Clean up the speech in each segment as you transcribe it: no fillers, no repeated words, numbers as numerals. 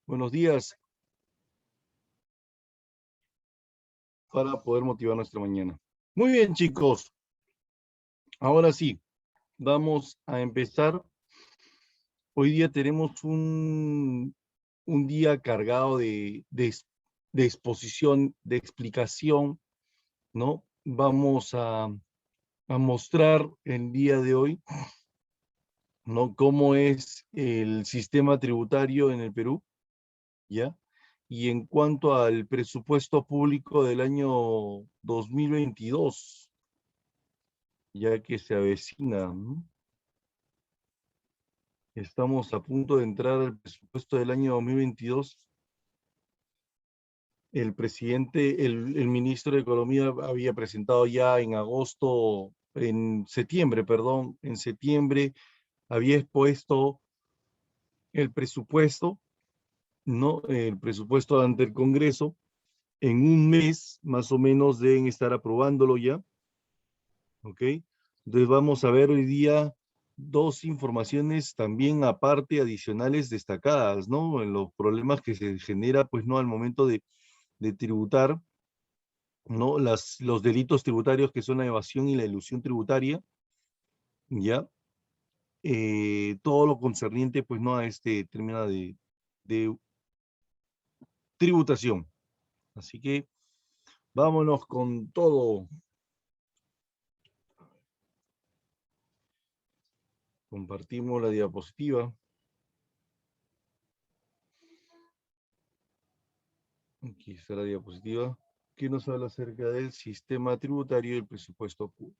Buenos días para poder motivar nuestra mañana. Muy bien, chicos. Ahora sí, vamos a empezar. Hoy día tenemos un día cargado de exposición, de explicación, ¿no? Vamos a mostrar el día de hoy, ¿no? Cómo es el sistema tributario en el Perú, ¿ya? Y en cuanto al presupuesto público del año 2022, ya que se avecina, ¿no? Estamos a punto de entrar al presupuesto del año 2022. El ministro de Economía había presentado ya en septiembre, perdón, en septiembre había expuesto el presupuesto, ¿no? El presupuesto ante el Congreso. En un mes, más o menos, deben estar aprobándolo ya, ¿ok? Entonces vamos a ver hoy día dos informaciones también aparte, adicionales, destacadas, ¿no? En los problemas que se genera, pues, ¿no? Al momento de tributar, ¿no? Los delitos tributarios que son la evasión y la elusión tributaria, ¿ya? Todo lo concerniente, pues, ¿no? A este término de tributación. Así que vámonos con todo. Compartimos la diapositiva. Aquí está la diapositiva que nos habla acerca del sistema tributario y el presupuesto público.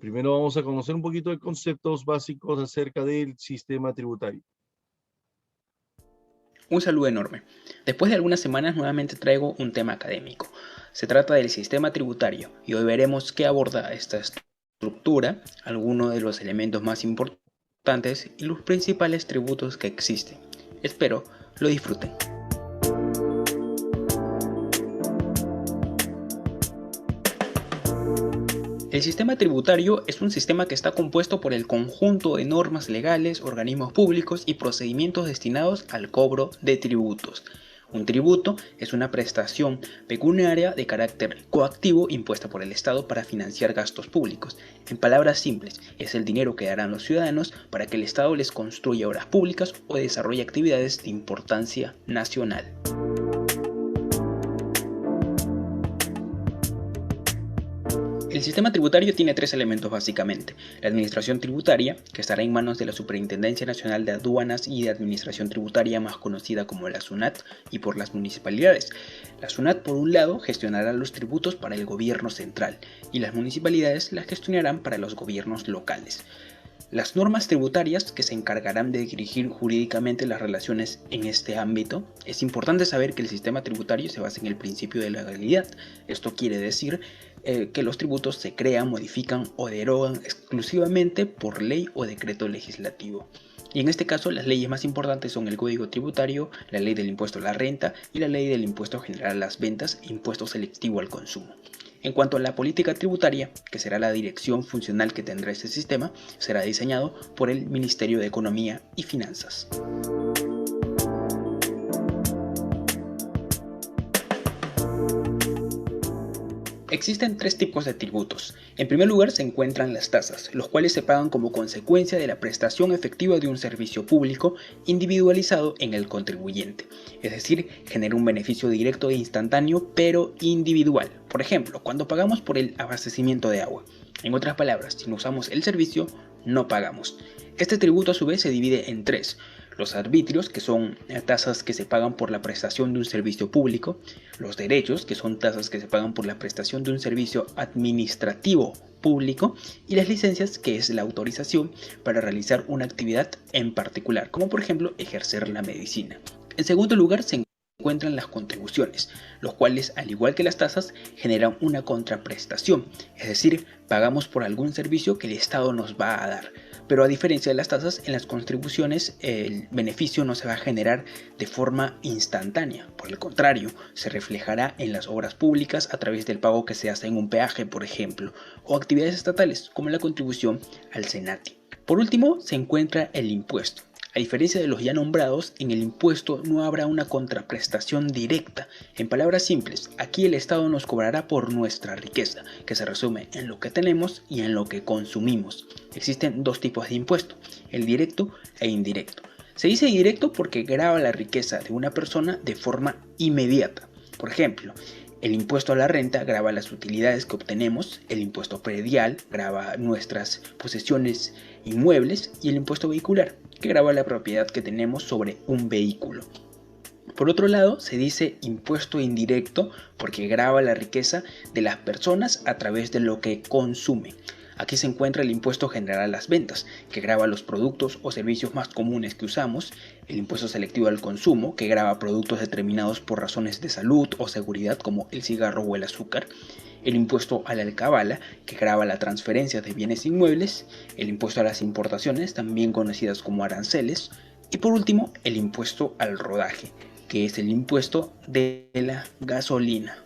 Primero vamos a conocer un poquito de conceptos básicos acerca del sistema tributario. Un saludo enorme. Después de algunas semanas nuevamente traigo un tema académico. Se trata del sistema tributario y hoy veremos qué aborda esta estructura, algunos de los elementos más importantes y los principales tributos que existen. Espero lo disfruten. El sistema tributario es un sistema que está compuesto por el conjunto de normas legales, organismos públicos y procedimientos destinados al cobro de tributos. Un tributo es una prestación pecuniaria de carácter coactivo impuesta por el Estado para financiar gastos públicos. En palabras simples, es el dinero que darán los ciudadanos para que el Estado les construya obras públicas o desarrolle actividades de importancia nacional. El sistema tributario tiene tres elementos básicamente: la administración tributaria, que estará en manos de la Superintendencia Nacional de Aduanas y de Administración Tributaria, más conocida como la SUNAT, y por las municipalidades. La SUNAT, por un lado, gestionará los tributos para el gobierno central y las municipalidades las gestionarán para los gobiernos locales. Las normas tributarias que se encargarán de dirigir jurídicamente las relaciones en este ámbito. Es importante saber que el sistema tributario se basa en el principio de legalidad. Esto quiere decir que los tributos se crean, modifican o derogan exclusivamente por ley o decreto legislativo. Y en este caso las leyes más importantes son el Código Tributario, la Ley del Impuesto a la Renta y la Ley del Impuesto General a las Ventas e Impuesto Selectivo al Consumo. En cuanto a la política tributaria, que será la dirección funcional que tendrá este sistema, será diseñado por el Ministerio de Economía y Finanzas. Existen tres tipos de tributos. En primer lugar se encuentran las tasas, los cuales se pagan como consecuencia de la prestación efectiva de un servicio público individualizado en el contribuyente. Es decir, genera un beneficio directo e instantáneo, pero individual. Por ejemplo, cuando pagamos por el abastecimiento de agua. En otras palabras, si no usamos el servicio, no pagamos. Este tributo a su vez se divide en tres: los arbitrios, que son tasas que se pagan por la prestación de un servicio público; los derechos, que son tasas que se pagan por la prestación de un servicio administrativo público; y las licencias, que es la autorización para realizar una actividad en particular, como por ejemplo ejercer la medicina. En segundo lugar se encuentran las contribuciones, los cuales, al igual que las tasas, generan una contraprestación, es decir, pagamos por algún servicio que el Estado nos va a dar. Pero a diferencia de las tasas, en las contribuciones el beneficio no se va a generar de forma instantánea. Por el contrario, se reflejará en las obras públicas a través del pago que se hace en un peaje, por ejemplo, o actividades estatales como la contribución al SENATI. Por último, se encuentra el impuesto. A diferencia de los ya nombrados, en el impuesto no habrá una contraprestación directa. En palabras simples, aquí el Estado nos cobrará por nuestra riqueza, que se resume en lo que tenemos y en lo que consumimos. Existen dos tipos de impuesto, el directo e indirecto. Se dice directo porque grava la riqueza de una persona de forma inmediata. Por ejemplo, el impuesto a la renta grava las utilidades que obtenemos, el impuesto predial grava nuestras posesiones inmuebles y el impuesto vehicular, que grava la propiedad que tenemos sobre un vehículo. Por otro lado, se dice impuesto indirecto porque grava la riqueza de las personas a través de lo que consumen. Aquí se encuentra el impuesto general a las ventas, que grava los productos o servicios más comunes que usamos, el impuesto selectivo al consumo, que grava productos determinados por razones de salud o seguridad como el cigarro o el azúcar, el impuesto a la alcabala, que grava la transferencia de bienes inmuebles, el impuesto a las importaciones, también conocidas como aranceles, y por último, el impuesto al rodaje, que es el impuesto de la gasolina.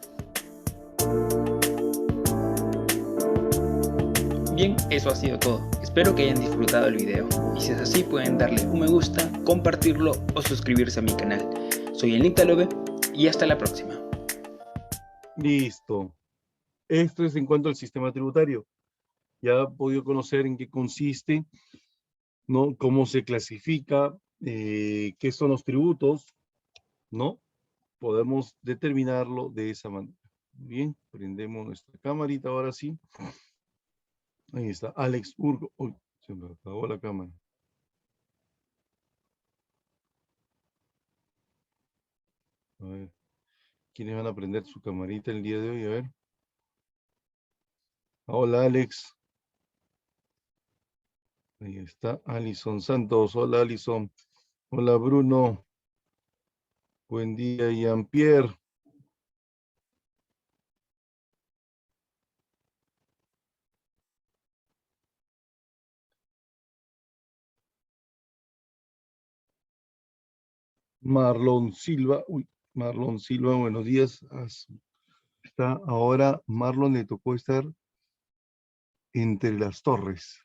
Bien, eso ha sido todo. Espero que hayan disfrutado el video. Y si es así, pueden darle un me gusta, compartirlo o suscribirse a mi canal. Soy el Nictalobe y hasta la próxima. Listo. Esto es en cuanto al sistema tributario. Ya he podido conocer en qué consiste, ¿no? Cómo se clasifica, qué son los tributos, ¿no? Podemos determinarlo de esa manera. Bien, prendemos nuestra camarita ahora sí. Ahí está, Alex Urgo. Uy, se me apagó la cámara. A ver, ¿quiénes van a prender su camarita el día de hoy? A ver. Hola, Alex. Ahí está, Alison Santos. Hola, Alison. Hola, Bruno. Buen día, Jean-Pierre. Marlon Silva. Uy, Marlon Silva, buenos días. Está ahora, Marlon le tocó estar entre las torres.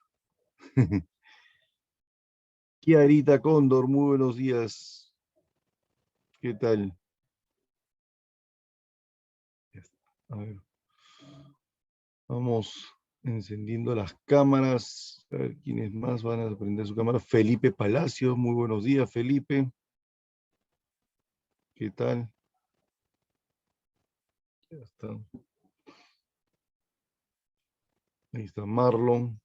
Kiarita Cóndor, muy buenos días. ¿Qué tal? A ver, vamos encendiendo las cámaras. A ver quiénes más van a prender su cámara. Felipe Palacios, muy buenos días, Felipe. ¿Qué tal? Ya está. Ahí está Marlon.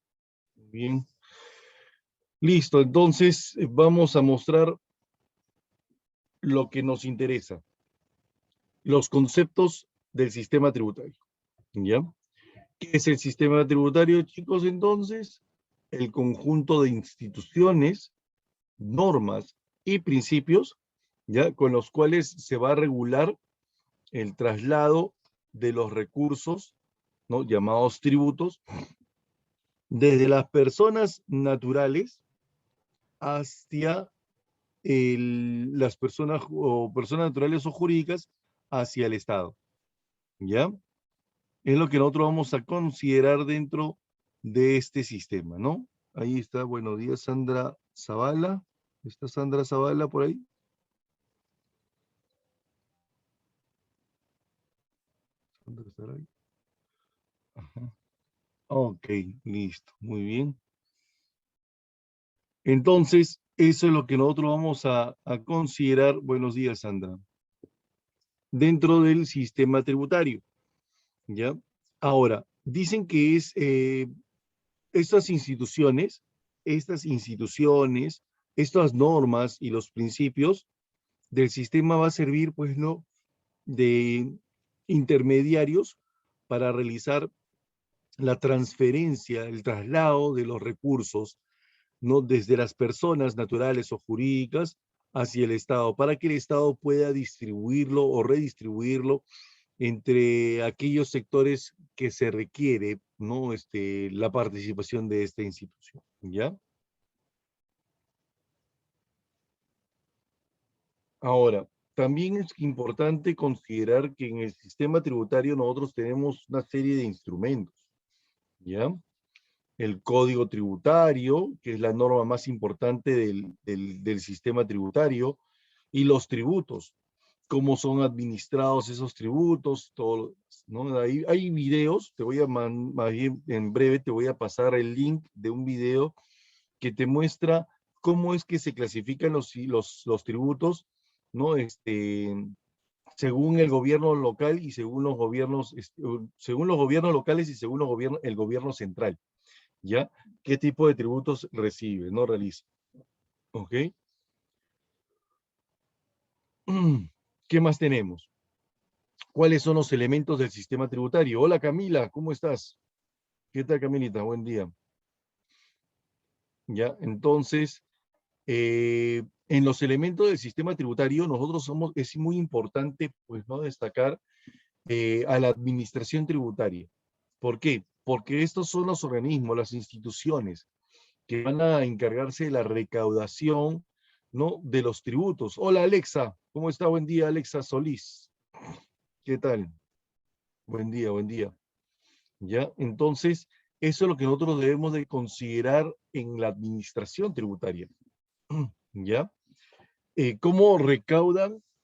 Muy bien. Listo, entonces vamos a mostrar lo que nos interesa. Los conceptos del sistema tributario. ¿Ya? ¿Qué es el sistema tributario, chicos? Entonces, el conjunto de instituciones, normas y principios, ¿ya? Con los cuales se va a regular el traslado de los recursos, ¿no? Llamados tributos, desde las personas naturales hacia las personas o personas naturales o jurídicas hacia el Estado, ¿ya? Es lo que nosotros vamos a considerar dentro de este sistema, ¿no? Ahí está, buenos días, Sandra Zavala. ¿Está Sandra Zavala por ahí? Sandra estará ahí. Ajá. Ok, listo, muy bien. Entonces, eso es lo que nosotros vamos a considerar, buenos días, Sandra, dentro del sistema tributario, ¿ya? Ahora, dicen que estas instituciones, estas normas y los principios del sistema va a servir, pues, ¿no? De intermediarios para realizar la transferencia, el traslado de los recursos, ¿no? Desde las personas naturales o jurídicas hacia el Estado, para que el Estado pueda distribuirlo o redistribuirlo entre aquellos sectores que se requiere, ¿no? La participación de esta institución, ¿ya? Ahora, también es importante considerar que en el sistema tributario nosotros tenemos una serie de instrumentos, ¿ya? el código tributario, que es la norma más importante del sistema tributario, y los tributos, cómo son administrados esos tributos, todo, ¿no? Hay videos, te voy a más bien en breve te voy a pasar el link de un video que te muestra cómo es que se clasifican los tributos, ¿no? Según el gobierno local y según los gobiernos, según los gobiernos locales y según el gobierno central, ¿ya? ¿Qué tipo de tributos recibe, no realiza? ¿Ok? ¿Qué más tenemos? ¿Cuáles son los elementos del sistema tributario? Hola Camila, ¿cómo estás? ¿Qué tal Camilita? Buen día. ¿Ya? Entonces, en los elementos del sistema tributario, es muy importante, pues, ¿no? Destacar a la administración tributaria. ¿Por qué? Porque estos son los organismos, las instituciones que van a encargarse de la recaudación, ¿no? De los tributos. Hola Alexa, ¿cómo está? Buen día, Alexa Solís. ¿Qué tal? Buen día, buen día. ¿Ya? Entonces, eso es lo que nosotros debemos de considerar en la administración tributaria. ¿Ya? ¿Cómo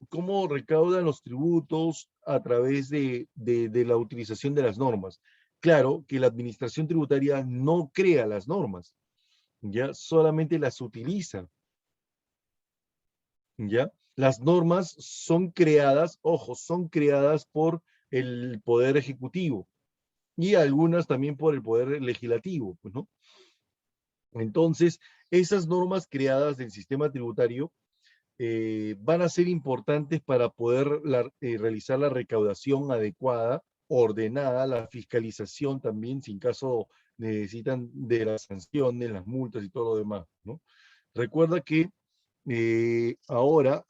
cómo recaudan los tributos a través de la utilización de las normas? Claro que la administración tributaria no crea las normas, ya solamente las utiliza, ya. Las normas son creadas, ojo, son creadas por el Poder Ejecutivo y algunas también por el Poder Legislativo, pues, ¿no? Entonces, esas normas creadas del sistema tributario van a ser importantes para poder realizar la recaudación adecuada, ordenada, la fiscalización también, si en caso necesitan de las sanciones, las multas y todo lo demás, ¿no? Recuerda que ahora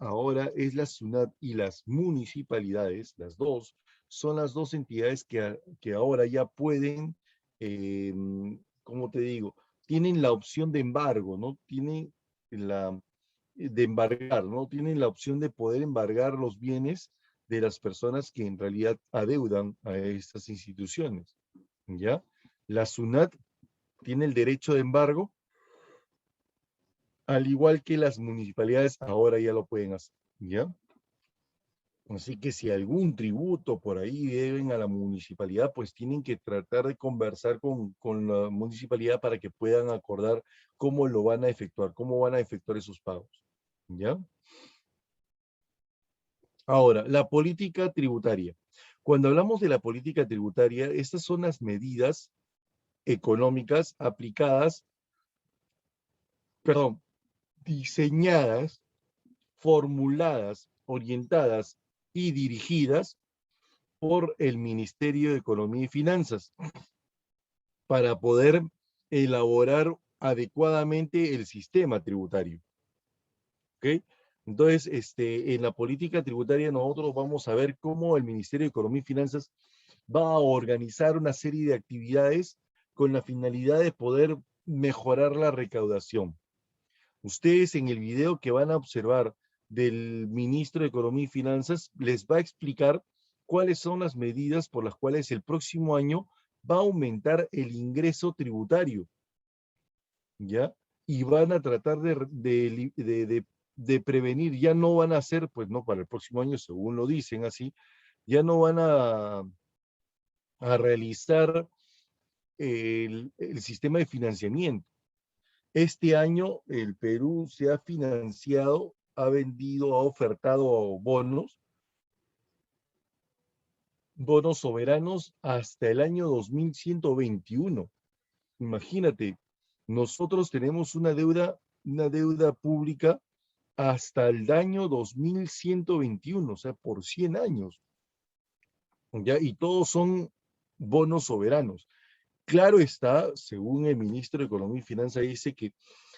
es la SUNAT y las municipalidades, las dos, son las dos entidades que ahora ya pueden, eh, ¿cómo te digo? Tienen la opción de embargo, ¿no? Tienen de embargar, ¿no? Tienen la opción de poder embargar los bienes de las personas que en realidad adeudan a estas instituciones, ¿ya? La SUNAT tiene el derecho de embargo, al igual que las municipalidades ahora ya lo pueden hacer, ¿ya? Así que si algún tributo por ahí deben a la municipalidad, pues tienen que tratar de conversar con la municipalidad para que puedan acordar cómo lo van a efectuar, cómo van a efectuar esos pagos, ¿ya? Ahora, la política tributaria. Cuando hablamos de la política tributaria, estas son las medidas económicas aplicadas, perdón, diseñadas, formuladas, orientadas y dirigidas por el Ministerio de Economía y Finanzas para poder elaborar adecuadamente el sistema tributario. ¿Ok? Entonces, en la política tributaria nosotros vamos a ver cómo el Ministerio de Economía y Finanzas va a organizar una serie de actividades con la finalidad de poder mejorar la recaudación. Ustedes en el video que van a observar del ministro de Economía y Finanzas les va a explicar cuáles son las medidas por las cuales el próximo año va a aumentar el ingreso tributario, ¿ya? Y van a tratar de prevenir, ya no van a hacer, pues no, para el próximo año, según lo dicen así, ya no van a realizar el sistema de financiamiento. Este año el Perú se ha financiado, ha vendido, ha ofertado bonos soberanos hasta el año 2121. Imagínate, nosotros tenemos una deuda pública hasta el año 2121, o sea, por 100 años, ¿ya? Y todos son bonos soberanos. Claro está, según el ministro de Economía y Finanzas, dice que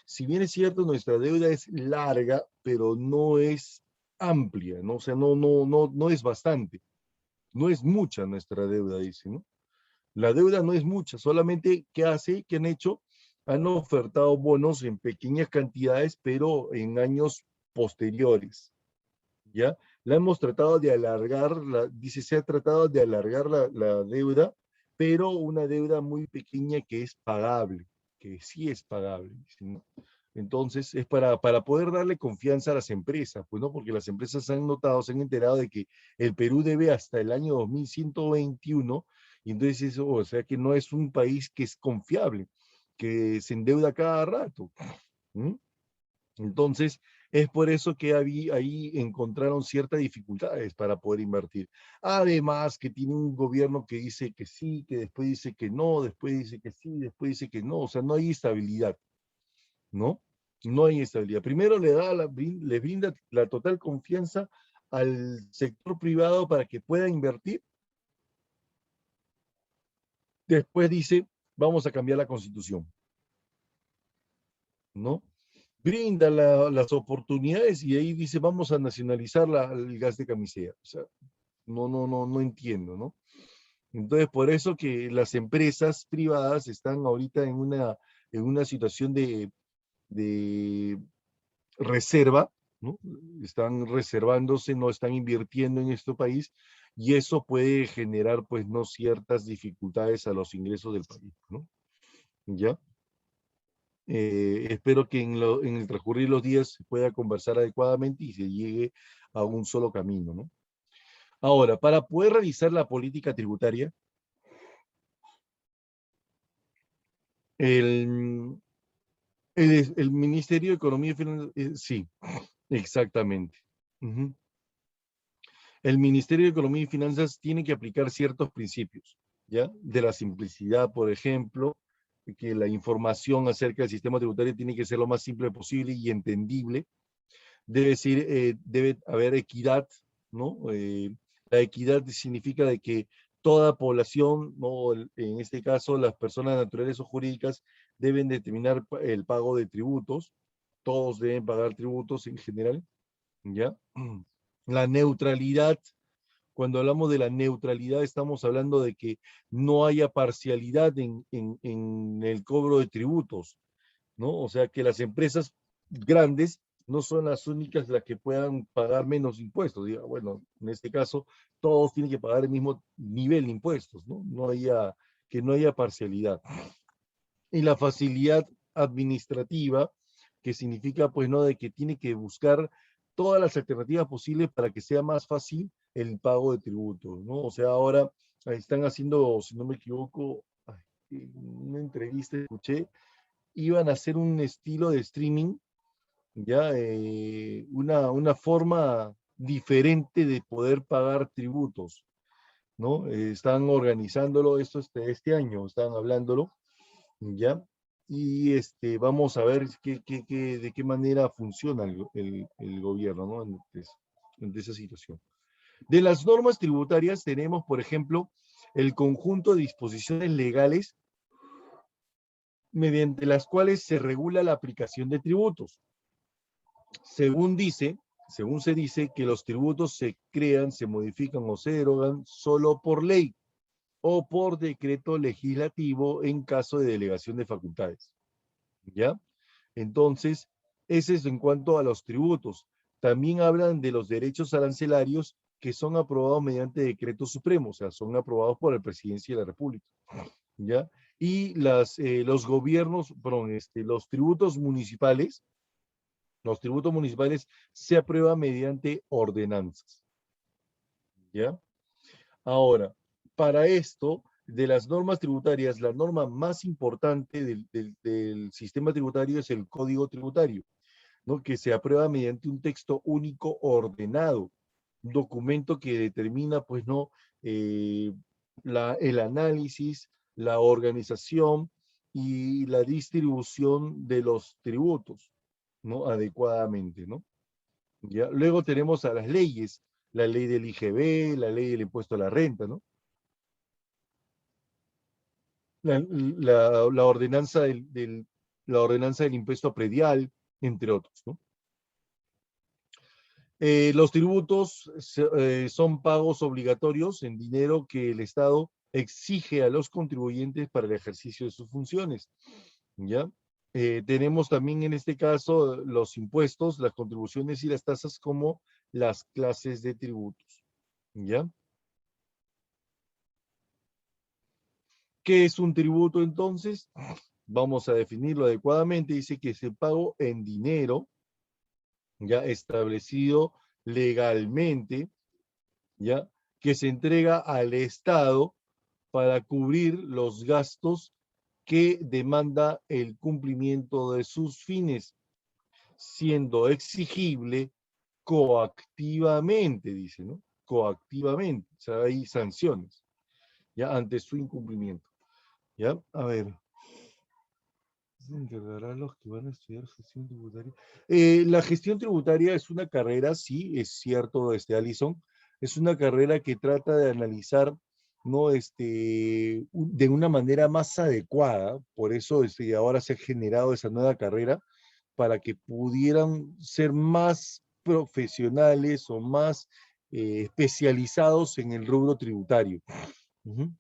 si bien es cierto, nuestra deuda es larga, pero no es amplia, ¿no? O sea, no es bastante, no es mucha nuestra deuda, dice, ¿no? La deuda no es mucha, solamente ¿qué han hecho? Han ofertado bonos en pequeñas cantidades, pero en años posteriores, ¿ya? La hemos tratado de alargar, dice, se ha tratado de alargar la deuda pero una deuda muy pequeña que es pagable, que sí es pagable, ¿no? Entonces, es para poder darle confianza a las empresas, pues no, porque las empresas han notado, se han enterado de que el Perú debe hasta el año 2121, y entonces eso, o sea que no es un país que es confiable, que se endeuda cada rato. ¿Mm? Entonces, es por eso que ahí encontraron ciertas dificultades para poder invertir. Además, que tiene un gobierno que dice que sí, que después dice que no, después dice que sí, después dice que no. O sea, no hay estabilidad, ¿no? No hay estabilidad. Primero le brinda la total confianza al sector privado para que pueda invertir. Después dice, vamos a cambiar la constitución, ¿no? Brinda las oportunidades y ahí dice, vamos a nacionalizar el gas de camisea. O sea, no entiendo, ¿no? Entonces, por eso que las empresas privadas están ahorita en una situación de reserva, ¿no? Están reservándose, no están invirtiendo en este país, y eso puede generar, pues, no ciertas dificultades a los ingresos del país, ¿no? ¿Ya? Espero que en el transcurrir de los días se pueda conversar adecuadamente y se llegue a un solo camino, ¿no? Ahora, para poder realizar la política tributaria, el, el Ministerio de Economía y Finanzas, sí, exactamente. Ujú. El Ministerio de Economía y Finanzas tiene que aplicar ciertos principios, ¿ya? De la simplicidad, por ejemplo, que la información acerca del sistema tributario tiene que ser lo más simple posible y entendible. Debe haber equidad, ¿no? La equidad significa de que toda población, ¿no? En este caso las personas naturales o jurídicas, deben determinar el pago de tributos, todos deben pagar tributos en general, ¿ya? La neutralidad, cuando hablamos de la neutralidad, estamos hablando de que no haya parcialidad en el cobro de tributos, ¿no? O sea, que las empresas grandes no son las únicas las que puedan pagar menos impuestos. Diga, bueno, en este caso, todos tienen que pagar el mismo nivel de impuestos, ¿no? Que no haya parcialidad. Y la facilidad administrativa, que significa, pues, ¿no? De que tiene que buscar todas las alternativas posibles para que sea más fácil el pago de tributos, ¿no? O sea, ahora están haciendo, si no me equivoco, en una entrevista escuché, iban a hacer un estilo de streaming, ya una forma diferente de poder pagar tributos, ¿no? Están organizándolo esto este año, están hablándolo, ya, y vamos a ver de qué manera funciona el gobierno, ¿no? Ante esa situación. De las normas tributarias tenemos, por ejemplo, el conjunto de disposiciones legales mediante las cuales se regula la aplicación de tributos. Según se dice que los tributos se crean, se modifican o se derogan solo por ley o por decreto legislativo en caso de delegación de facultades. ¿Ya? Entonces, ese es en cuanto a los tributos. También hablan de los derechos arancelarios que son aprobados mediante decreto supremo, o sea, son aprobados por la Presidencia de la República. ¿Ya? Y los gobiernos, perdón, los tributos municipales se aprueban mediante ordenanzas, ¿ya? Ahora, para esto, de las normas tributarias, la norma más importante del sistema tributario es el Código Tributario, ¿no? Que se aprueba mediante un texto único ordenado, un documento que determina, pues, ¿no? Eh, el análisis, la organización y la distribución de los tributos, ¿no? Adecuadamente, ¿no? ¿Ya? Luego tenemos a las leyes, la ley del IGB, la ley del impuesto a la renta, ¿no? La ordenanza la ordenanza del impuesto predial, entre otros, ¿no? Los tributos son pagos obligatorios en dinero que el Estado exige a los contribuyentes para el ejercicio de sus funciones, ¿ya? Tenemos también en este caso los impuestos, las contribuciones y las tasas como las clases de tributos, ¿ya? ¿Qué es un tributo entonces? Vamos a definirlo adecuadamente. Dice que es el pago en dinero, ya establecido legalmente, ya, que se entrega al Estado para cubrir los gastos que demanda el cumplimiento de sus fines, siendo exigible coactivamente, dice, ¿no? Coactivamente, o sea, hay sanciones, ya, ante su incumplimiento, ¿ya? A ver. Se encargará a los que van a estudiar gestión tributaria. La gestión tributaria es una carrera, sí, es cierto, Alison, es una carrera que trata de analizar, ¿no? De una manera más adecuada, por eso ahora se ha generado esa nueva carrera, para que pudieran ser más profesionales o más especializados en el rubro tributario. Ujú.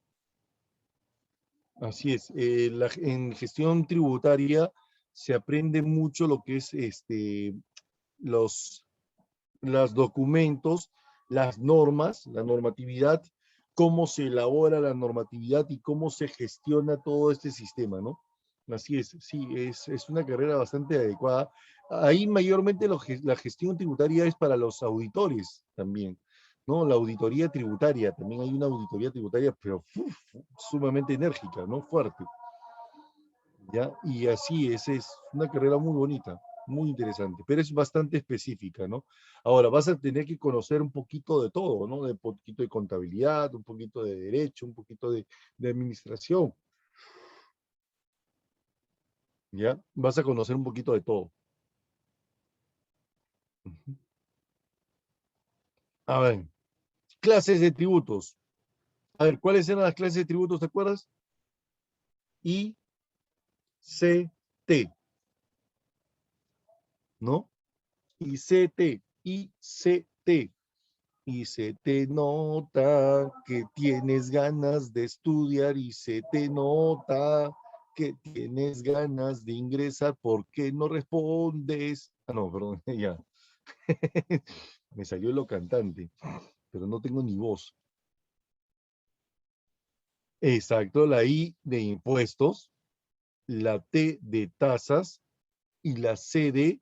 Así es. En gestión tributaria se aprende mucho lo que es los, los documentos, las normas, la normatividad, cómo se elabora la normatividad y cómo se gestiona todo este sistema, ¿no? Así es, sí, es una carrera bastante adecuada. Ahí mayormente la gestión tributaria es para los auditores también, ¿no? La auditoría tributaria, también hay una auditoría tributaria, pero sumamente enérgica, ¿no? Fuerte, ¿ya? Y así es una carrera muy bonita, muy interesante, pero es bastante específica, ¿no? Ahora, vas a tener que conocer un poquito de todo, ¿no? Un poquito de contabilidad, un poquito de derecho, un poquito de administración, ¿ya? Vas a conocer un poquito de todo. Ujú. A ver, clases de tributos. A ver, ¿cuáles eran las clases de tributos, te acuerdas? I, C, T, ¿no? I, C, T, I, C, T. Y se te nota que tienes ganas de estudiar y se te nota que tienes ganas de ingresar. ¿Por qué no respondes? Ah, no, perdón, ya. Me salió lo cantante, pero no tengo ni voz. Exacto, la I de impuestos, la T de tasas y la C de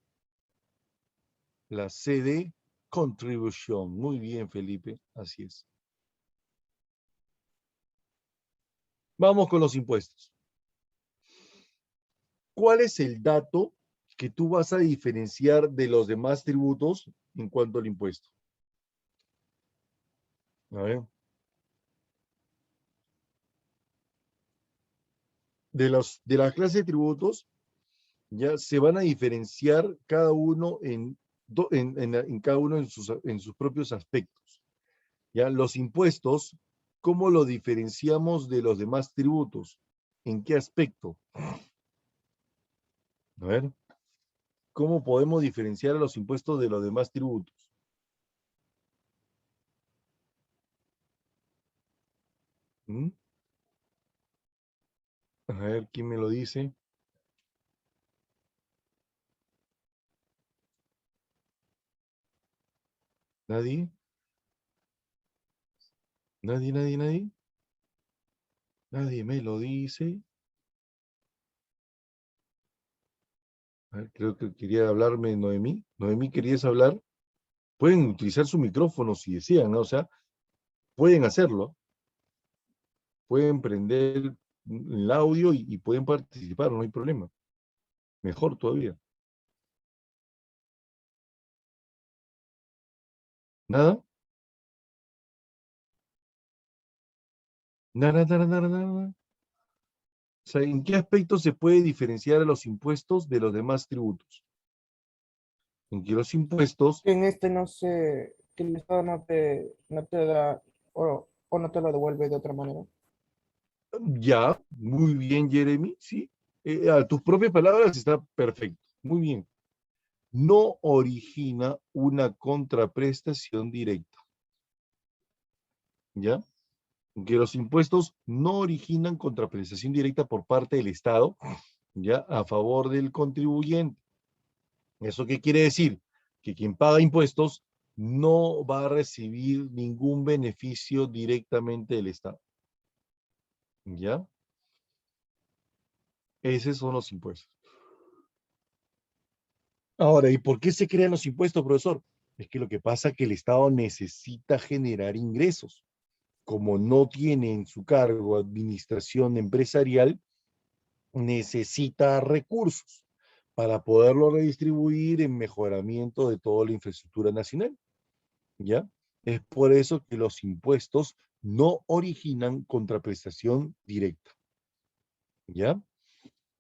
contribución. Muy bien, Felipe, así es. Vamos con los impuestos. ¿Cuál es el dato que tú vas a diferenciar de los demás tributos en cuanto al impuesto? A ver, de la clase de tributos, ya se van a diferenciar cada uno en cada uno en sus propios aspectos. Ya, los impuestos, ¿cómo lo diferenciamos de los demás tributos? ¿En qué aspecto? A ver, ¿cómo podemos diferenciar a los impuestos de los demás tributos? ¿Mm? A ver, ¿quién me lo dice? ¿Nadie? ¿Nadie, nadie, nadie? Nadie me lo dice. A ver, creo que quería hablarme Noemí. Noemí, ¿querías hablar? Pueden utilizar su micrófono si desean, ¿no? O sea, pueden hacerlo. Pueden prender el audio y pueden participar, no hay problema. Mejor todavía. ¿Nada? Nada, nada, nada, nada. O sea, ¿en qué aspecto se puede diferenciar a los impuestos de los demás tributos? En que los impuestos, Que en este no sé, que el Estado no te da o no te lo devuelve de otra manera. ya, muy bien, Jeremy, sí. A tus propias palabras está perfecto. Muy bien. No origina una contraprestación directa, ¿ya? Que los impuestos no originan contraprestación directa por parte del Estado, ¿ya? A favor del contribuyente. ¿Eso qué quiere decir? Que quien paga impuestos no va a recibir ningún beneficio directamente del Estado, ¿ya? Esos son los impuestos. Ahora, ¿y por qué se crean los impuestos, profesor? Es que lo que pasa es que el Estado necesita generar ingresos. Como no tiene en su cargo administración empresarial, necesita recursos para poderlo redistribuir en mejoramiento de toda la infraestructura nacional, ¿ya? Es por eso que los impuestos no originan contraprestación directa, ¿ya?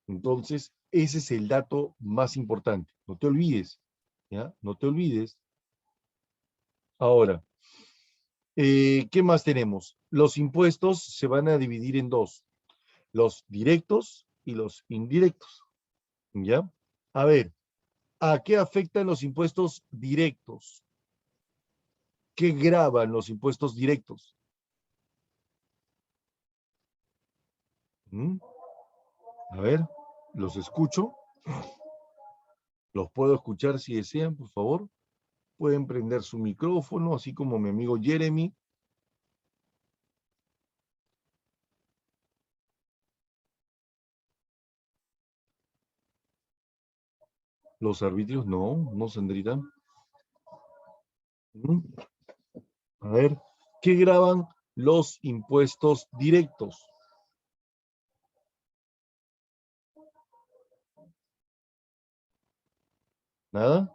Entonces, ese es el dato más importante. No te olvides, ¿ya? No te olvides. Ahora, ¿qué más tenemos? Los impuestos se van a dividir en dos, los directos y los indirectos, ¿ya? A ver, ¿a qué afectan los impuestos directos? ¿Qué graban los impuestos directos? ¿Mm? A ver, los escucho. Los puedo escuchar si desean, por favor. Pueden prender su micrófono, así como mi amigo Jeremy. Los arbitrios, no, Sandrita. ¿Mm? A ver, ¿qué graban los impuestos directos? ¿Nada?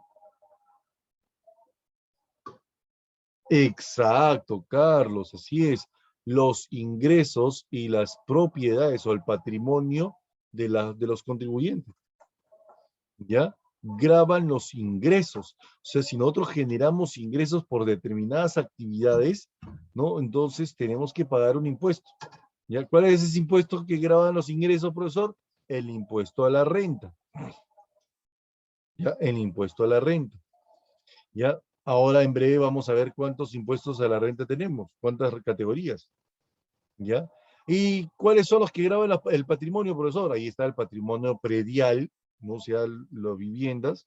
Exacto, Carlos, así es. Los ingresos y las propiedades o el patrimonio de los contribuyentes, ¿ya? Graban los ingresos. O sea, si nosotros generamos ingresos por determinadas actividades, ¿no? Entonces tenemos que pagar un impuesto. ¿Ya? ¿Cuál es ese impuesto que graban los ingresos, profesor? El impuesto a la renta. ¿Ya? El impuesto a la renta. ¿Ya? Ahora en breve vamos a ver cuántos impuestos a la renta tenemos, cuántas categorías. ¿Ya? ¿Y cuáles son los que graban el patrimonio, profesor? Ahí está el patrimonio predial, ¿no? O sea, las viviendas,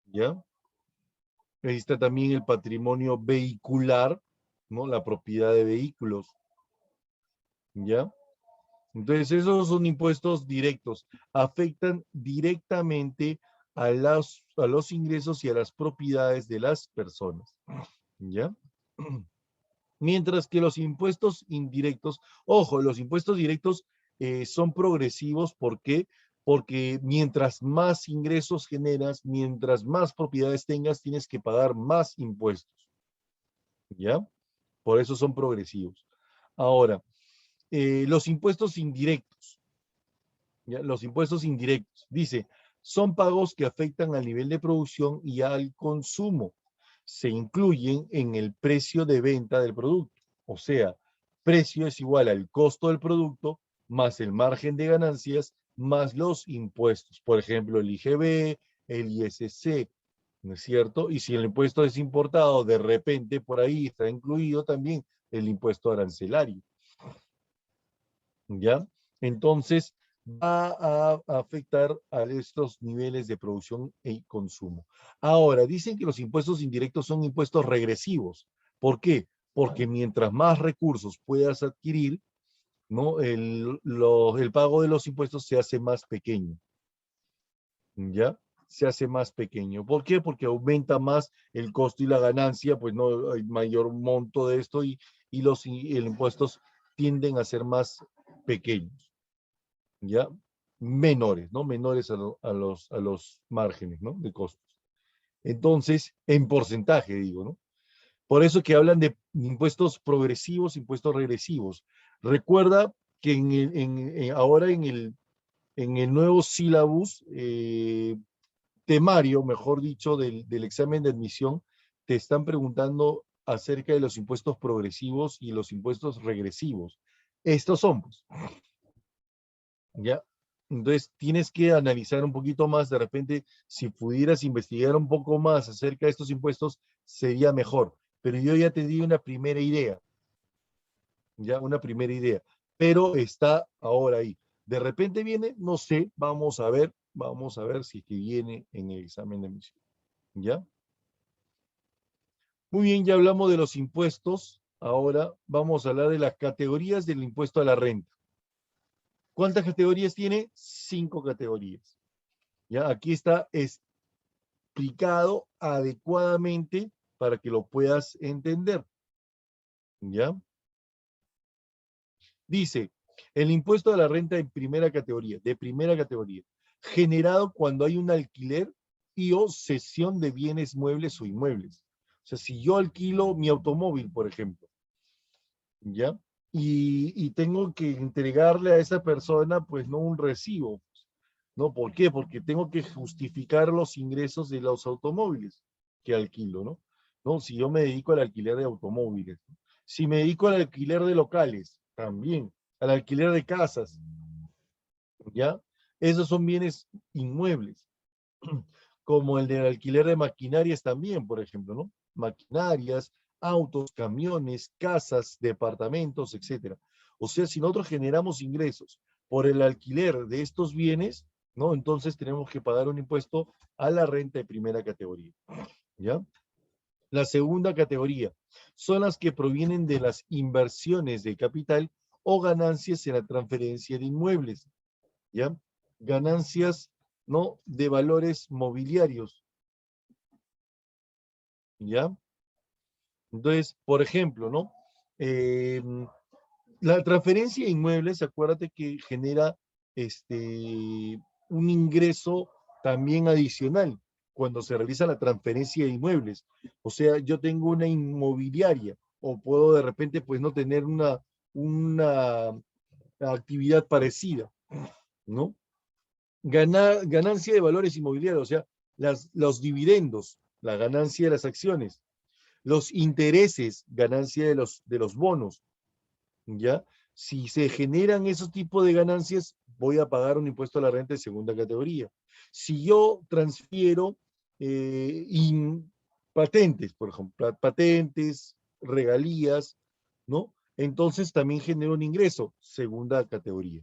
¿ya? Ahí está también el patrimonio vehicular, ¿no? La propiedad de vehículos, ¿ya? Entonces, esos son impuestos directos, afectan directamente a los ingresos y a las propiedades de las personas, ¿ya? Mientras que los impuestos indirectos, ojo, los impuestos directos son progresivos, ¿por qué? Porque mientras más ingresos generas, mientras más propiedades tengas, tienes que pagar más impuestos, ¿ya? Por eso son progresivos. Ahora, los impuestos indirectos, ¿ya? Los impuestos indirectos, dice, son pagos que afectan al nivel de producción y al consumo. Se incluyen en el precio de venta del producto. O sea, precio es igual al costo del producto más el margen de ganancias más los impuestos. Por ejemplo, el IGB, el ISC, ¿no es cierto? Y si el impuesto es importado, de repente por ahí está incluido también el impuesto arancelario, ¿ya? Entonces, va a afectar a estos niveles de producción y consumo. Ahora, dicen que los impuestos indirectos son impuestos regresivos. ¿Por qué? Porque mientras más recursos puedas adquirir, ¿no? El pago de los impuestos se hace más pequeño, ¿ya? Se hace más pequeño. ¿Por qué? Porque aumenta más el costo y la ganancia, pues no hay mayor monto de esto y los impuestos tienden a ser más pequeños, ¿ya? Menores, ¿no? Menores a los márgenes, ¿no? De costos. Entonces, en porcentaje, digo, ¿no? Por eso que hablan de impuestos progresivos, impuestos regresivos. Recuerda que ahora en el nuevo sílabus temario, mejor dicho, del examen de admisión, te están preguntando acerca de los impuestos progresivos y los impuestos regresivos. Estos son, pues, ¿ya? Entonces tienes que analizar un poquito más, de repente, si pudieras investigar un poco más acerca de estos impuestos, sería mejor. Pero yo ya te di una primera idea, ya una primera idea, pero está ahora ahí. De repente viene, no sé, vamos a ver si es que viene en el examen de admisión, ¿ya? Muy bien, ya hablamos de los impuestos, ahora vamos a hablar de las categorías del impuesto a la renta. ¿Cuántas categorías tiene? 5 categorías. ¿Ya? Aquí está explicado adecuadamente para que lo puedas entender. ¿Ya? Dice, el impuesto a la renta de primera categoría, generado cuando hay un alquiler y o cesión de bienes muebles o inmuebles. O sea, si yo alquilo mi automóvil, por ejemplo, ¿ya? Y tengo que entregarle a esa persona, pues, no un recibo, ¿no? ¿Por qué? Porque tengo que justificar los ingresos de los automóviles que alquilo, ¿no? ¿No? Si yo me dedico al alquiler de automóviles, ¿no? Si me dedico al alquiler de locales, también, al alquiler de casas, ¿ya? Esos son bienes inmuebles, como el del alquiler de maquinarias también, por ejemplo, ¿no? Maquinarias, autos, camiones, casas, departamentos, etcétera. O sea, si nosotros generamos ingresos por el alquiler de estos bienes, ¿no? Entonces tenemos que pagar un impuesto a la renta de primera categoría, ¿ya? La segunda categoría son las que provienen de las inversiones de capital o ganancias en la transferencia de inmuebles, ¿ya? Ganancias, ¿no? De valores mobiliarios, ¿ya? Entonces, por ejemplo, ¿no? Eh, la transferencia de inmuebles, acuérdate que genera un ingreso también adicional cuando se realiza la transferencia de inmuebles. O sea, yo tengo una inmobiliaria o puedo de repente pues no tener una actividad parecida, ¿no? Ganancia de valores inmobiliarios, o sea, los dividendos, la ganancia de las acciones, los intereses, ganancia de los bonos, ¿ya? Si se generan esos tipos de ganancias, voy a pagar un impuesto a la renta de segunda categoría. Si yo transfiero patentes, por ejemplo, patentes, regalías, ¿no? Entonces también genero un ingreso, segunda categoría,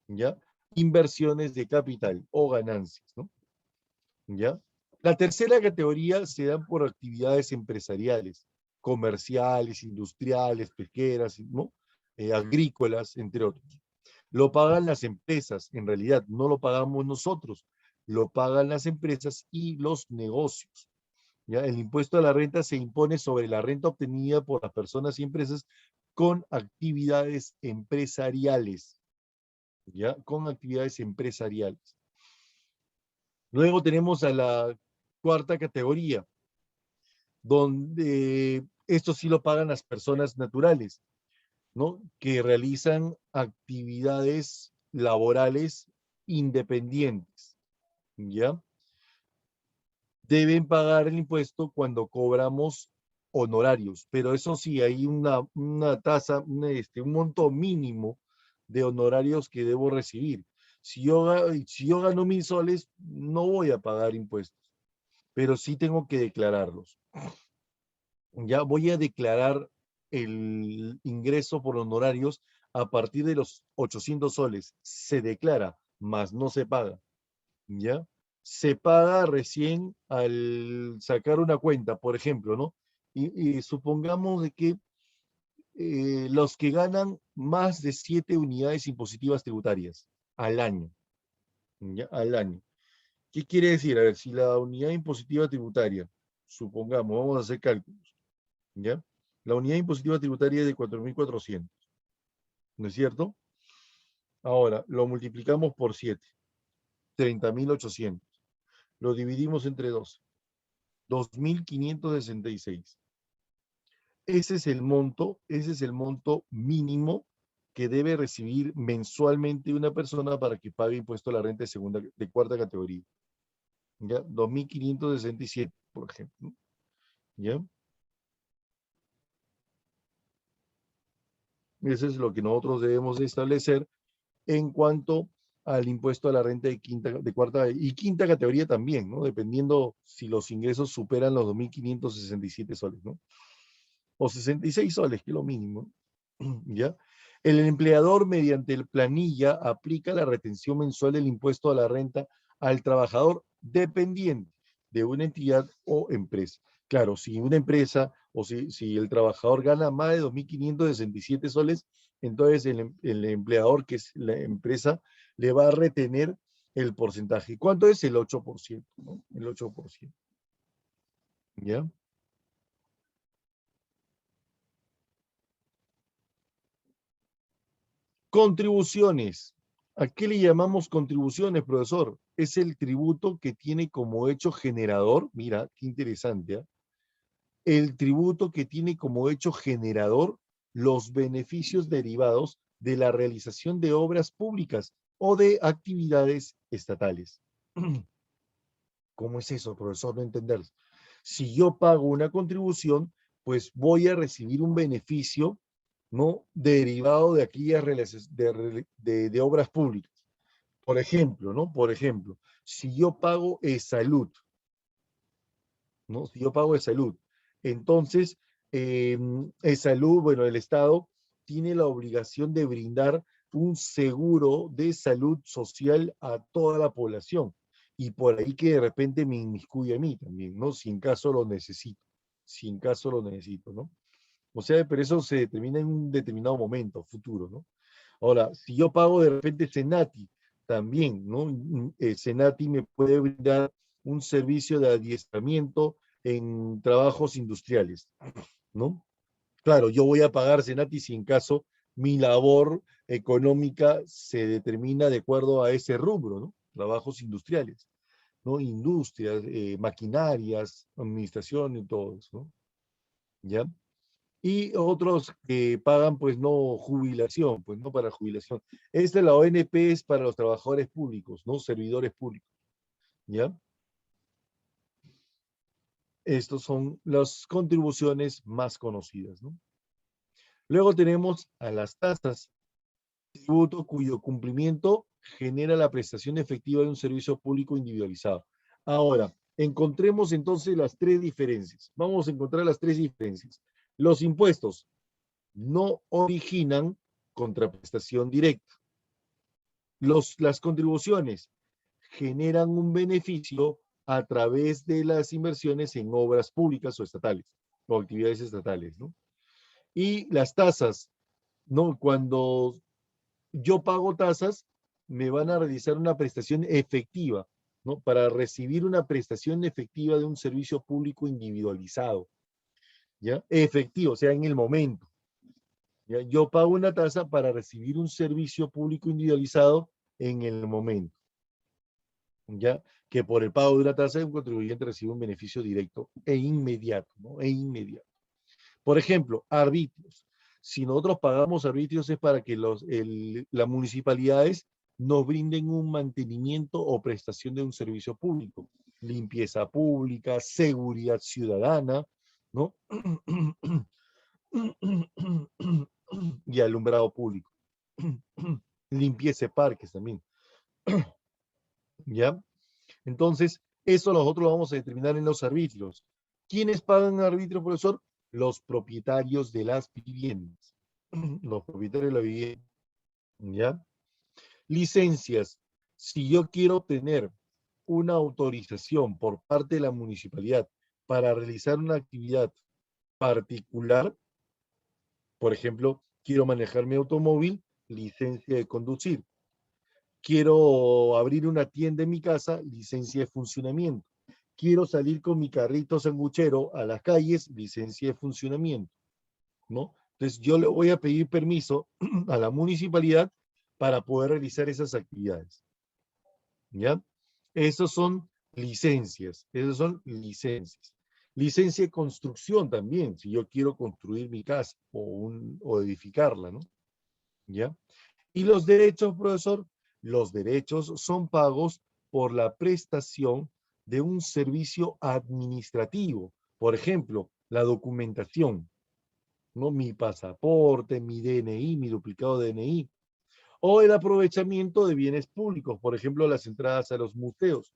¿ya? Inversiones de capital o ganancias, ¿no? ¿Ya? La tercera categoría se dan por actividades empresariales, comerciales, industriales, pesqueras, ¿no? Agrícolas, entre otros. Lo pagan las empresas, en realidad no lo pagamos nosotros, lo pagan las empresas y los negocios. ¿Ya? El impuesto a la renta se impone sobre la renta obtenida por las personas y empresas con actividades empresariales, ¿ya? Con actividades empresariales. Luego tenemos a la cuarta categoría, donde esto sí lo pagan las personas naturales, ¿no? Que realizan actividades laborales independientes, ¿ya? Deben pagar el impuesto cuando cobramos honorarios, pero eso sí, hay una tasa, un monto mínimo de honorarios que debo recibir. Si yo gano 1.000 soles, no voy a pagar impuestos, pero sí tengo que declararlos. Ya voy a declarar el ingreso por honorarios a partir de los 800 soles. Se declara, mas no se paga. ¿Ya? Se paga recién al sacar una cuenta, por ejemplo, ¿no? Y supongamos de que los que ganan más de 7 unidades impositivas tributarias al año, ¿ya? Al año. ¿Qué quiere decir? A ver, si la unidad impositiva tributaria, supongamos, vamos a hacer cálculos, ¿ya? La unidad impositiva tributaria es de 4.400, ¿no es cierto? Ahora, lo multiplicamos por 7, 30.800. Lo dividimos entre 12, 2.566. Ese es el monto mínimo que debe recibir mensualmente una persona para que pague impuesto a la renta de cuarta categoría. ¿Ya? 2.567, por ejemplo. ¿Ya? Eso es lo que nosotros debemos de establecer en cuanto al impuesto a la renta de cuarta y quinta categoría también, ¿no? Dependiendo si los ingresos superan los 2.567 soles, ¿no? O 66 soles, que es lo mínimo, ¿ya? El empleador, mediante el planilla, aplica la retención mensual del impuesto a la renta al trabajador dependiente de una entidad o empresa. Claro, si una empresa o si el trabajador gana más de 2.567 soles, entonces el empleador, que es la empresa, le va a retener el porcentaje. ¿Cuánto es? El 8%, ¿no? El 8%. ¿Ya? Contribuciones. ¿A qué le llamamos contribuciones, profesor? Es el tributo que tiene como hecho generador, mira, qué interesante, ¿eh? El tributo que tiene como hecho generador los beneficios derivados de la realización de obras públicas o de actividades estatales. ¿Cómo es eso, profesor? No entender. Si yo pago una contribución, pues voy a recibir un beneficio, ¿no? Derivado de aquellas de obras públicas. Por ejemplo, ¿no? Por ejemplo, si yo pago salud, ¿no? Si yo pago salud, entonces, salud, bueno, el Estado tiene la obligación de brindar un seguro de salud social a toda la población. Y por ahí que de repente me inmiscuye a mí también, ¿no? Si en caso lo necesito, si en caso lo necesito, ¿no? O sea, pero eso se determina en un determinado momento, futuro, ¿no? Ahora, si yo pago de repente Senati, también, ¿no? Senati me puede brindar un servicio de adiestramiento en trabajos industriales, ¿no? Claro, yo voy a pagar Senati si en caso mi labor económica se determina de acuerdo a ese rubro, ¿no? Trabajos industriales, ¿no? Industrias, maquinarias, administración y todo eso, ¿no? ¿Ya? Y otros que pagan, pues, no jubilación, pues, no para jubilación. Esta es la ONP, es para los trabajadores públicos, ¿no? Servidores públicos, ¿ya? Estas son las contribuciones más conocidas, ¿no? Luego tenemos a las tasas, tributo cuyo cumplimiento genera la prestación efectiva de un servicio público individualizado. Ahora, encontremos entonces las tres diferencias. Vamos a encontrar las tres diferencias. Los impuestos no originan contraprestación directa. Las contribuciones generan un beneficio a través de las inversiones en obras públicas o estatales, o actividades estatales, ¿no? Y las tasas, ¿no? Cuando yo pago tasas, me van a realizar una prestación efectiva, ¿no? Para recibir una prestación efectiva de un servicio público individualizado, ¿ya? Efectivo, o sea, en el momento. ¿Ya? Yo pago una tasa para recibir un servicio público individualizado en el momento, ¿ya? Que por el pago de una tasa un contribuyente recibe un beneficio directo e inmediato, ¿no? E inmediato. Por ejemplo, arbitrios. Si nosotros pagamos arbitrios es para que las municipalidades nos brinden un mantenimiento o prestación de un servicio público. Limpieza pública, seguridad ciudadana, ¿no? Y alumbrado público. Limpieza de parques también. ¿Ya? Entonces, eso nosotros lo vamos a determinar en los arbitrios. ¿Quiénes pagan arbitrio, profesor? Los propietarios de las viviendas. Los propietarios de la vivienda. ¿Ya? Licencias. Si yo quiero tener una autorización por parte de la municipalidad para realizar una actividad particular, por ejemplo, quiero manejar mi automóvil, licencia de conducir. Quiero abrir una tienda en mi casa, licencia de funcionamiento. Quiero salir con mi carrito sanguchero a las calles, licencia de funcionamiento, ¿no? Entonces yo le voy a pedir permiso a la municipalidad para poder realizar esas actividades, ¿ya? Esos son licencias, esos son licencias. Licencia de construcción también, si yo quiero construir mi casa o edificarla, ¿no? ¿Ya? Y los derechos, profesor, los derechos son pagos por la prestación de un servicio administrativo. Por ejemplo, la documentación, ¿no? Mi pasaporte, mi DNI, mi duplicado de DNI. O el aprovechamiento de bienes públicos, por ejemplo, las entradas a los museos.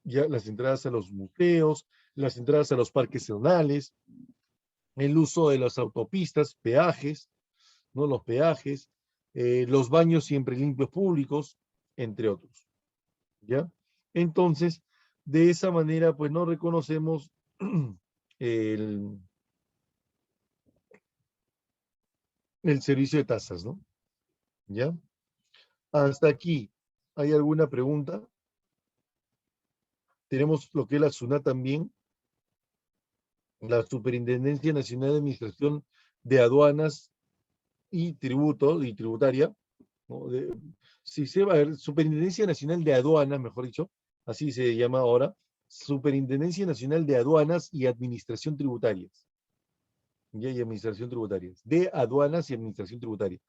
Ya, las entradas a los museos, las entradas a los parques nacionales, el uso de las autopistas, peajes, ¿no? Los peajes, los baños siempre limpios públicos, entre otros, ¿ya? Entonces, de esa manera, pues no reconocemos el, el servicio de tasas, ¿no? ¿Ya? Hasta aquí, ¿hay alguna pregunta? Tenemos lo que es la SUNAT también, la Superintendencia Nacional de Administración de Aduanas y Tributos y Tributaria, ¿no? Si se va a ver, Superintendencia Nacional de Aduanas, mejor dicho, así se llama ahora, Superintendencia Nacional de Aduanas y Administración Tributarias. Ya, y Administración Tributaria. De Aduanas y Administración Tributaria.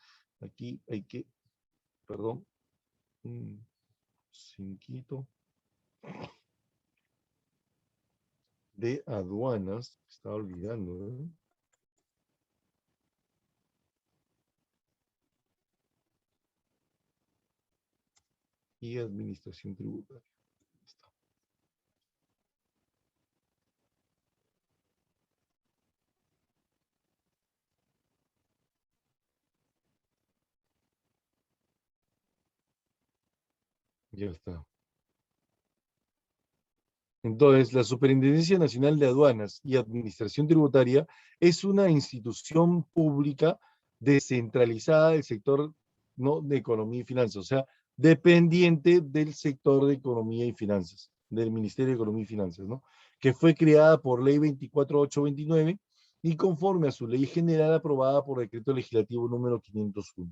Aquí hay que, perdón, un cinquito. De Aduanas, estaba olvidando, ¿eh? Y Administración Tributaria. Está. Ya está. Entonces, la Superintendencia Nacional de Aduanas y Administración Tributaria es una institución pública descentralizada del sector, ¿no?, de economía y finanzas, o sea, dependiente del sector de economía y finanzas, del Ministerio de Economía y Finanzas, ¿no? Que fue creada por Ley 24829 y conforme a su ley general aprobada por Decreto Legislativo número 501,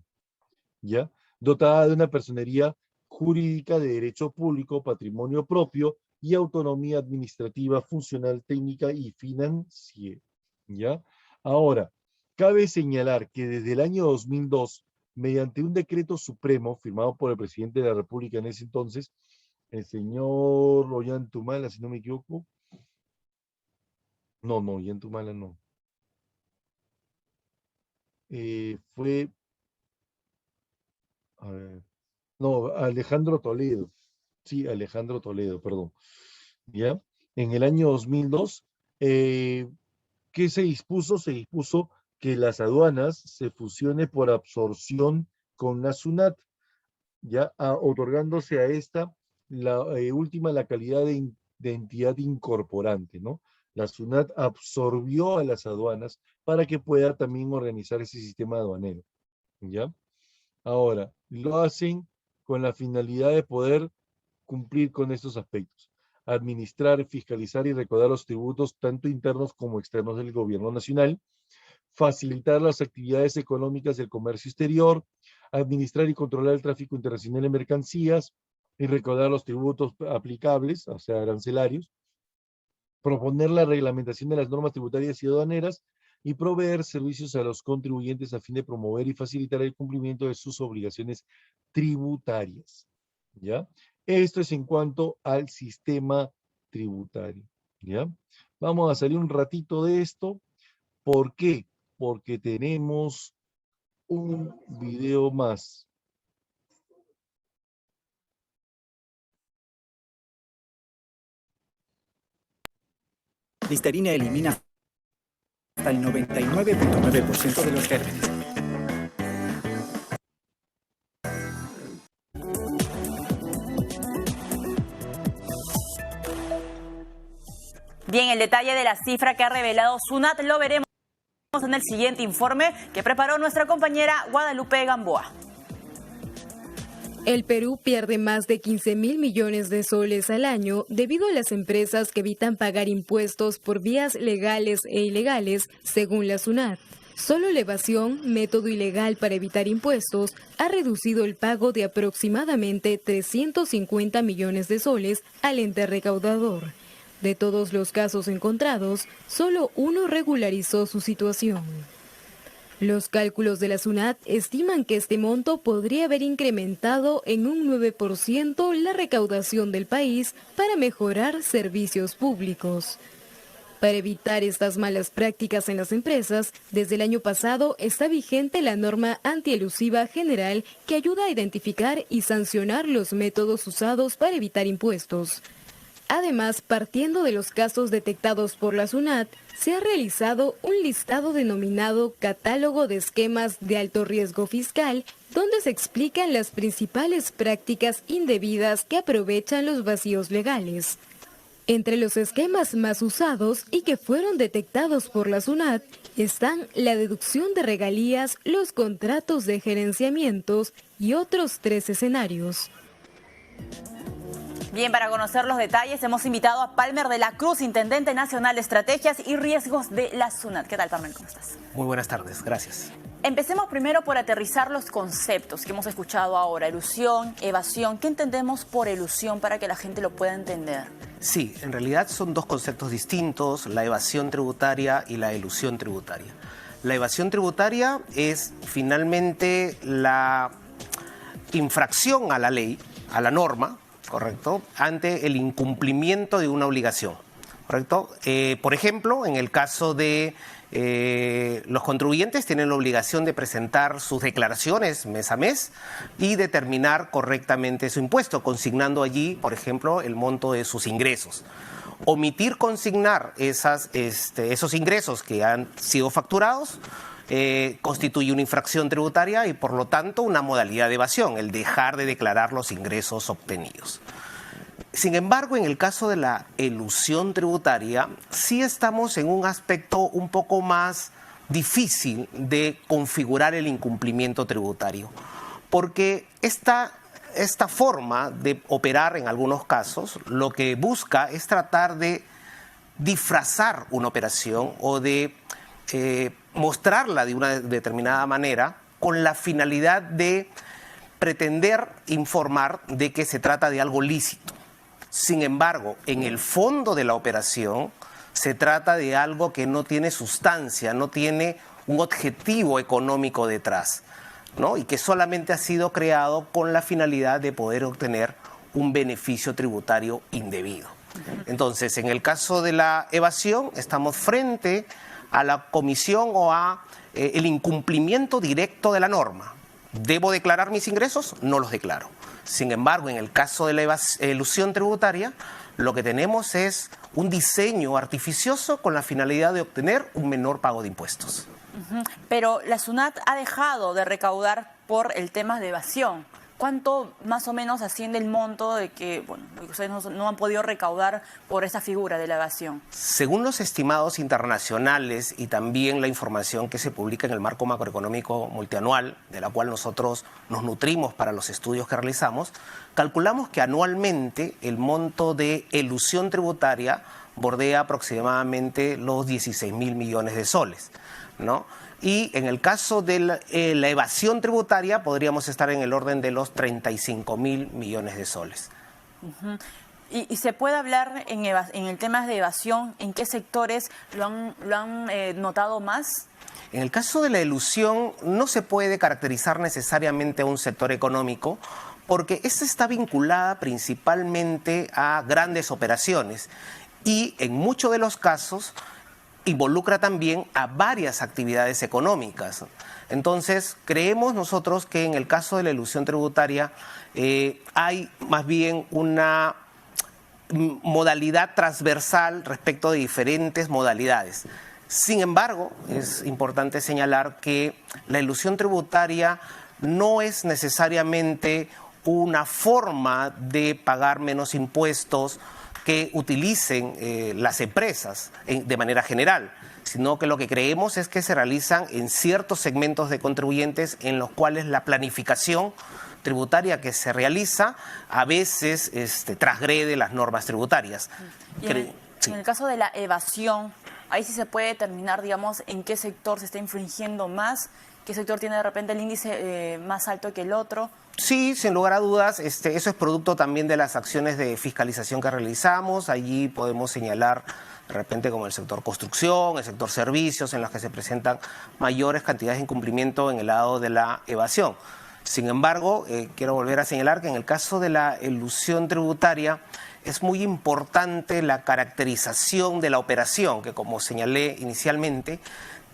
¿ya? Dotada de una personería jurídica de derecho público, patrimonio propio y autonomía administrativa, funcional, técnica y financiera, ¿ya? Ahora, cabe señalar que desde el año 2002, mediante un decreto supremo firmado por el presidente de la República en ese entonces, el señor Ollantumala, si no me equivoco. No, Ollantumala no. Fue, a ver, no, Alejandro Toledo. Sí, Alejandro Toledo, perdón. ¿Ya? En el año 2002, ¿qué se dispuso? Se dispuso que las aduanas se fusionen por absorción con la SUNAT, ya otorgándose a esta la última la calidad de entidad incorporante, ¿no? La SUNAT absorbió a las aduanas para que pueda también organizar ese sistema aduanero, ¿ya? Ahora, lo hacen con la finalidad de poder cumplir con estos aspectos: administrar, fiscalizar y recaudar los tributos tanto internos como externos del gobierno nacional, facilitar las actividades económicas del comercio exterior, administrar y controlar el tráfico internacional de mercancías y recaudar los tributos aplicables, o sea, arancelarios, proponer la reglamentación de las normas tributarias y aduaneras y proveer servicios a los contribuyentes a fin de promover y facilitar el cumplimiento de sus obligaciones tributarias, ¿ya? Esto es en cuanto al sistema tributario, ¿ya? Vamos a salir un ratito de esto. ¿Por qué? Porque tenemos un video más. Listerine elimina hasta el 99.9% de los gérmenes. Bien, el detalle de la cifra que ha revelado SUNAT lo veremos en el siguiente informe que preparó nuestra compañera Guadalupe Gamboa. El Perú pierde más de 15.000 millones de soles al año debido a las empresas que evitan pagar impuestos por vías legales e ilegales, según la SUNAT. Solo la evasión, método ilegal para evitar impuestos, ha reducido el pago de aproximadamente 350 millones de soles al ente recaudador. De todos los casos encontrados, solo uno regularizó su situación. Los cálculos de la SUNAT estiman que este monto podría haber incrementado en un 9% la recaudación del país para mejorar servicios públicos. Para evitar estas malas prácticas en las empresas, desde el año pasado está vigente la norma antielusiva general que ayuda a identificar y sancionar los métodos usados para evitar impuestos. Además, partiendo de los casos detectados por la SUNAT, se ha realizado un listado denominado Catálogo de Esquemas de Alto Riesgo Fiscal, donde se explican las principales prácticas indebidas que aprovechan los vacíos legales. Entre los esquemas más usados y que fueron detectados por la SUNAT están la deducción de regalías, los contratos de gerenciamientos y otros 3 escenarios. Bien, para conocer los detalles hemos invitado a Palmer de la Cruz, Intendente Nacional de Estrategias y Riesgos de la SUNAT. ¿Qué tal, Palmer? ¿Cómo estás? Muy buenas tardes, gracias. Empecemos primero por aterrizar los conceptos que hemos escuchado ahora. Elusión, evasión. ¿Qué entendemos por elusión para que la gente lo pueda entender? Sí, en realidad son dos conceptos distintos, la evasión tributaria y la elusión tributaria. La evasión tributaria es finalmente la infracción a la ley, a la norma, ¿correcto?, ante el incumplimiento de una obligación, ¿correcto? Por ejemplo, en el caso de los contribuyentes tienen la obligación de presentar sus declaraciones mes a mes y determinar correctamente su impuesto, consignando allí, por ejemplo, el monto de sus ingresos. Omitir consignar esos ingresos que han sido facturados constituye una infracción tributaria y por lo tanto una modalidad de evasión, el dejar de declarar los ingresos obtenidos. Sin embargo, en el caso de la elusión tributaria, sí estamos en un aspecto un poco más difícil de configurar el incumplimiento tributario, porque esta forma de operar en algunos casos lo que busca es tratar de disfrazar una operación o de mostrarla de una determinada manera con la finalidad de pretender informar de que se trata de algo lícito. Sin embargo, en el fondo de la operación se trata de algo que no tiene sustancia, no tiene un objetivo económico detrás, ¿no? Y que solamente ha sido creado con la finalidad de poder obtener un beneficio tributario indebido. Entonces, en el caso de la evasión, estamos frente a la comisión o a el incumplimiento directo de la norma. ¿Debo declarar mis ingresos? No los declaro. Sin embargo, en el caso de la elusión tributaria, lo que tenemos es un diseño artificioso con la finalidad de obtener un menor pago de impuestos. Pero la SUNAT ha dejado de recaudar por el tema de evasión. ¿Cuánto más o menos asciende el monto de que, bueno, ustedes no han podido recaudar por esa figura de la evasión? Según los estimados internacionales y también la información que se publica en el marco macroeconómico multianual, de la cual nosotros nos nutrimos para los estudios que realizamos, calculamos que anualmente el monto de elusión tributaria bordea aproximadamente los 16.000 millones de soles, ¿no? Y en el caso de la evasión tributaria podríamos estar en el orden de los 35.000 millones de soles. ¿Y se puede hablar en el tema de evasión, en qué sectores lo han notado más? En el caso de la elusión no se puede caracterizar necesariamente a un sector económico porque esta está vinculada principalmente a grandes operaciones y en muchos de los casos involucra también a varias actividades económicas. Entonces, creemos nosotros que en el caso de la elusión tributaria hay más bien una modalidad transversal respecto de diferentes modalidades. Sin embargo, es importante señalar que la elusión tributaria no es necesariamente una forma de pagar menos impuestos que utilicen las empresas de manera general, sino que lo que creemos es que se realizan en ciertos segmentos de contribuyentes en los cuales la planificación tributaria que se realiza a veces transgrede las normas tributarias. Y en el caso de la evasión, ahí sí se puede determinar, digamos, en qué sector se está infringiendo más, qué sector tiene de repente el índice más alto que el otro. Sí, sin lugar a dudas, eso es producto también de las acciones de fiscalización que realizamos. Allí podemos señalar de repente como el sector construcción, el sector servicios, en los que se presentan mayores cantidades de incumplimiento en el lado de la evasión. Sin embargo, quiero volver a señalar que en el caso de la elusión tributaria es muy importante la caracterización de la operación, que como señalé inicialmente,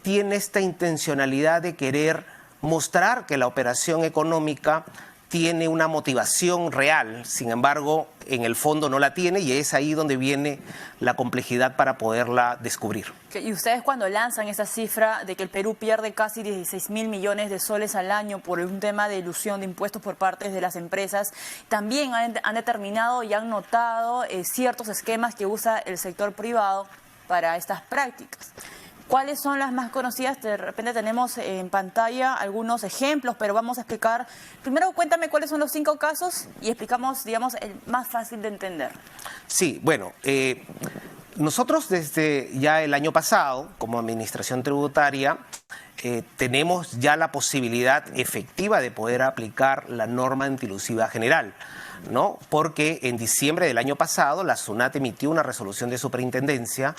tiene esta intencionalidad de querer mostrar que la operación económica tiene una motivación real, sin embargo, en el fondo no la tiene y es ahí donde viene la complejidad para poderla descubrir. Y ustedes cuando lanzan esa cifra de que el Perú pierde casi 16.000 millones de soles al año por un tema de ilusión de impuestos por parte de las empresas, también han determinado y han notado ciertos esquemas que usa el sector privado para estas prácticas. ¿Cuáles son las más conocidas? De repente tenemos en pantalla algunos ejemplos, pero vamos a explicar. Primero cuéntame cuáles son los 5 casos y explicamos, digamos, el más fácil de entender. Sí, bueno, nosotros desde ya el año pasado, como Administración Tributaria, tenemos ya la posibilidad efectiva de poder aplicar la norma antilusiva general, ¿no? Porque en diciembre del año pasado la SUNAT emitió una resolución de superintendencia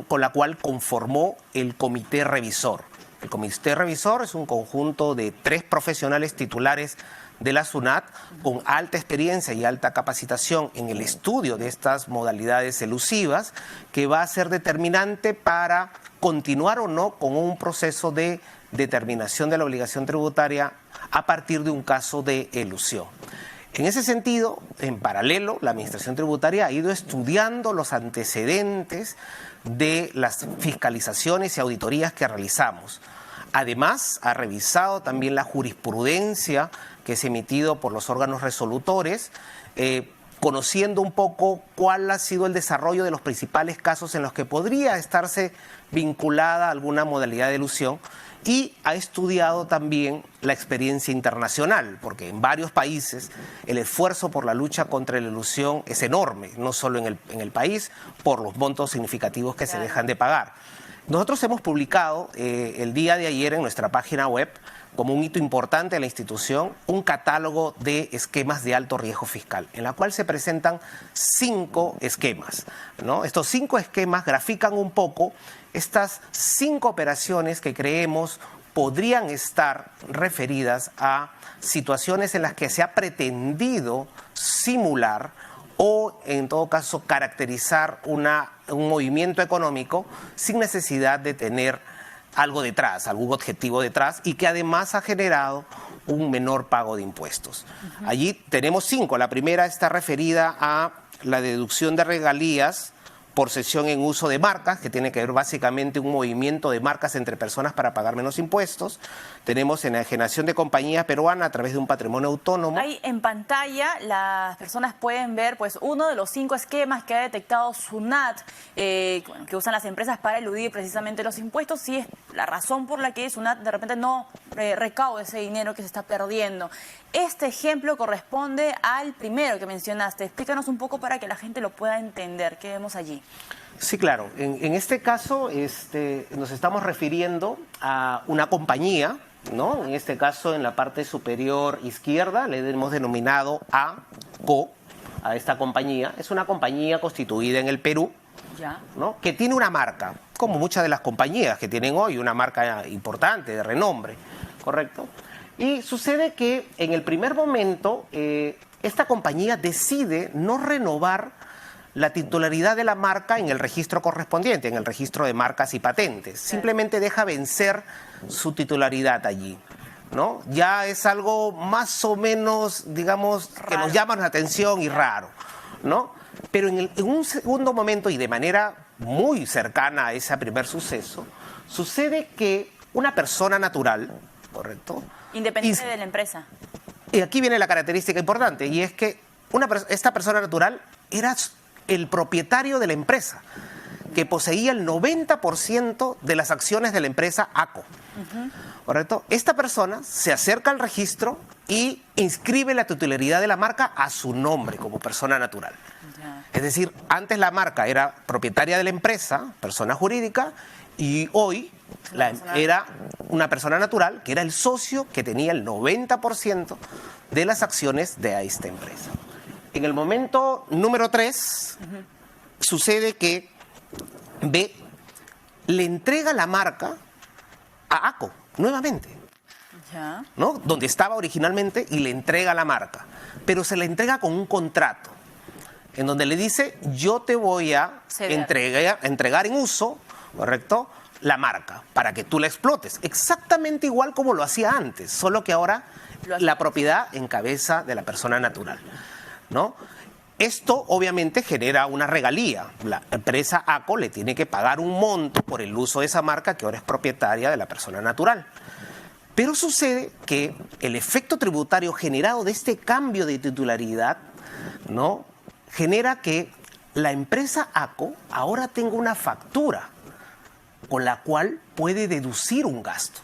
con la cual conformó el comité revisor. El comité revisor es un conjunto de 3 profesionales titulares de la SUNAT con alta experiencia y alta capacitación en el estudio de estas modalidades elusivas, que va a ser determinante para continuar o no con un proceso de determinación de la obligación tributaria a partir de un caso de elusión. En ese sentido, en paralelo, la Administración Tributaria ha ido estudiando los antecedentes de las fiscalizaciones y auditorías que realizamos. Además, ha revisado también la jurisprudencia que es emitido por los órganos resolutores, conociendo un poco cuál ha sido el desarrollo de los principales casos en los que podría estarse vinculada alguna modalidad de elusión, y ha estudiado también la experiencia internacional, porque en varios países el esfuerzo por la lucha contra la elusión es enorme, no solo en el país, por los montos significativos que se dejan de pagar. Nosotros hemos publicado el día de ayer en nuestra página web, como un hito importante de la institución, un catálogo de esquemas de alto riesgo fiscal, en la cual se presentan 5 esquemas, ¿no? Estos 5 esquemas grafican un poco estas 5 operaciones que creemos podrían estar referidas a situaciones en las que se ha pretendido simular o, en todo caso, caracterizar un movimiento económico sin necesidad de tener algo detrás, algún objetivo detrás, y que además ha generado un menor pago de impuestos. Allí tenemos 5. La primera está referida a la deducción de regalías por cesión en uso de marcas, que tiene que ver básicamente un movimiento de marcas entre personas para pagar menos impuestos. Tenemos enajenación de compañía peruana a través de un patrimonio autónomo. Ahí en pantalla las personas pueden ver pues uno de los 5 esquemas que ha detectado SUNAT, que usan las empresas para eludir precisamente los impuestos, y es la razón por la que SUNAT de repente no recauda ese dinero que se está perdiendo. Este ejemplo corresponde al primero que mencionaste. Explícanos un poco para que la gente lo pueda entender. ¿Qué vemos allí? Sí, claro. En este caso nos estamos refiriendo a una compañía, ¿no? En este caso, en la parte superior izquierda, le hemos denominado ACO a esta compañía. Es una compañía constituida en el Perú, ¿no? Que tiene una marca, como muchas de las compañías que tienen hoy, una marca importante, de renombre, ¿correcto? Y sucede que en el primer momento esta compañía decide no renovar la titularidad de la marca en el registro correspondiente, en el registro de marcas y patentes. Simplemente deja vencer su titularidad allí, ¿no? Ya es algo más o menos, digamos, raro, que nos llama la atención y raro, ¿no? Pero en un segundo momento y de manera muy cercana a ese primer suceso, sucede que una persona natural, ¿correcto?, independiente de la empresa. Y aquí viene la característica importante, y es que esta persona natural era el propietario de la empresa, que poseía el 90% de las acciones de la empresa ACO. ¿Correcto? Esta persona se acerca al registro y inscribe la titularidad de la marca a su nombre como persona natural. Es decir, antes la marca era propietaria de la empresa, persona jurídica, y hoy era una persona natural que era el socio que tenía el 90% de las acciones de esta empresa. En el momento número 3, sucede que B le entrega la marca a ACO nuevamente, ¿no? Donde estaba originalmente, y le entrega la marca, pero se le entrega con un contrato en donde le dice: yo te voy a entregar en uso, ¿correcto?, la marca para que tú la explotes, exactamente igual como lo hacía antes, solo que ahora la propiedad en cabeza de la persona natural, ¿no? Esto obviamente genera una regalía. La empresa ACO le tiene que pagar un monto por el uso de esa marca que ahora es propietaria de la persona natural. Pero sucede que el efecto tributario generado de este cambio de titularidad, ¿no?, genera que la empresa ACO ahora tenga una factura con la cual puede deducir un gasto.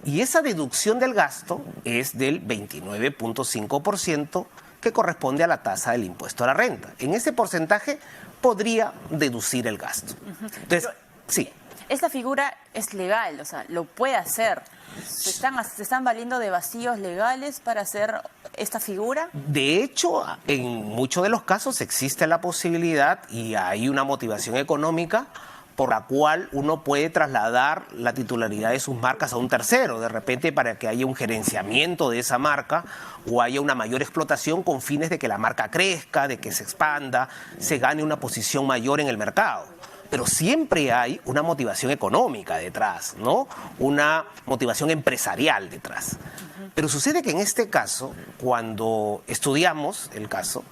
Y esa deducción del gasto es del 29.5% que corresponde a la tasa del impuesto a la renta. En ese porcentaje podría deducir el gasto. Entonces, sí. Esta figura es legal, o sea, lo puede hacer. ¿Se están valiendo de vacíos legales para hacer esta figura? De hecho, en muchos de los casos existe la posibilidad y hay una motivación económica por la cual uno puede trasladar la titularidad de sus marcas a un tercero, de repente para que haya un gerenciamiento de esa marca o haya una mayor explotación con fines de que la marca crezca, de que se expanda, se gane una posición mayor en el mercado. Pero siempre hay una motivación económica detrás, ¿no? Una motivación empresarial detrás. Pero sucede que en este caso, cuando estudiamos el caso,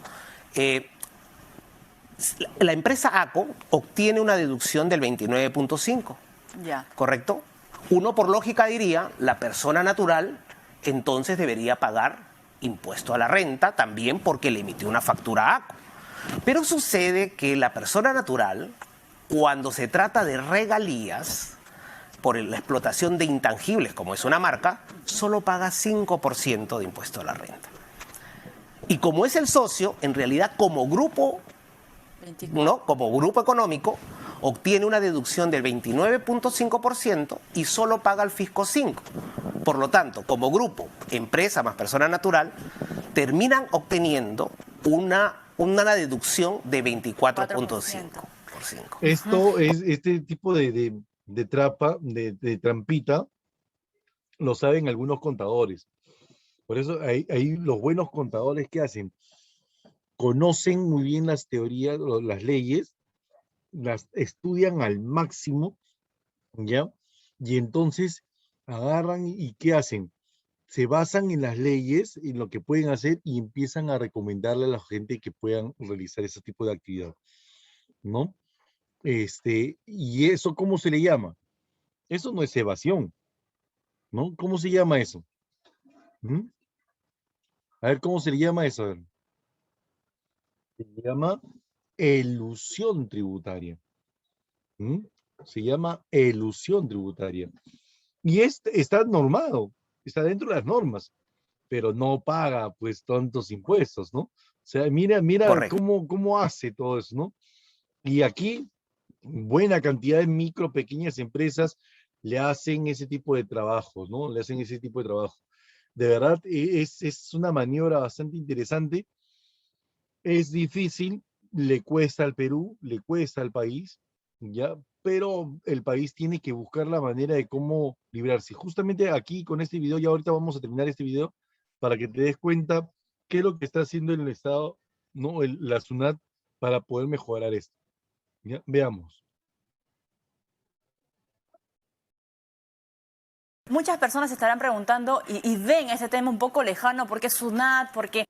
la empresa ACO obtiene una deducción del 29.5%. Ya. ¿Correcto? Uno por lógica diría, la persona natural entonces debería pagar impuesto a la renta también porque le emitió una factura a ACO. Pero sucede que la persona natural, cuando se trata de regalías por la explotación de intangibles, como es una marca, solo paga 5% de impuesto a la renta. Y como es el socio, en realidad como grupo, ¿no? Como grupo económico, obtiene una deducción del 29.5% y solo paga al fisco 5%. Por lo tanto, como grupo, empresa más persona natural, terminan obteniendo una deducción de 24.5%. Esto es, este tipo de trampita, lo saben algunos contadores. Por eso hay los buenos contadores que hacen, conocen muy bien las teorías, las leyes, las estudian al máximo, ¿ya? Y entonces agarran y ¿qué hacen? Se basan en las leyes, en lo que pueden hacer y empiezan a recomendarle a la gente que puedan realizar ese tipo de actividad, ¿no? ¿Y eso cómo se le llama? Eso no es evasión, ¿no? ¿Cómo se llama eso? ¿Mm? A ver, ¿cómo se le llama eso? A ver. Se llama elusión tributaria. ¿Mm? Se llama elusión tributaria. Y está normado, está dentro de las normas, pero no paga pues tantos impuestos, ¿no? O sea, mira cómo hace todo eso, ¿no? Y aquí buena cantidad de micro, pequeñas empresas le hacen ese tipo de trabajos, ¿no? Le hacen ese tipo de trabajo. De verdad, es una maniobra bastante interesante. Es difícil, le cuesta al Perú, le cuesta al país, ¿ya? Pero el país tiene que buscar la manera de cómo librarse. Justamente aquí con este video, ya ahorita vamos a terminar este video, para que te des cuenta qué es lo que está haciendo el Estado, ¿no? La SUNAT, para poder mejorar esto. ¿Ya? Veamos. Muchas personas se estarán preguntando y ven ese tema un poco lejano, porque es SUNAT, porque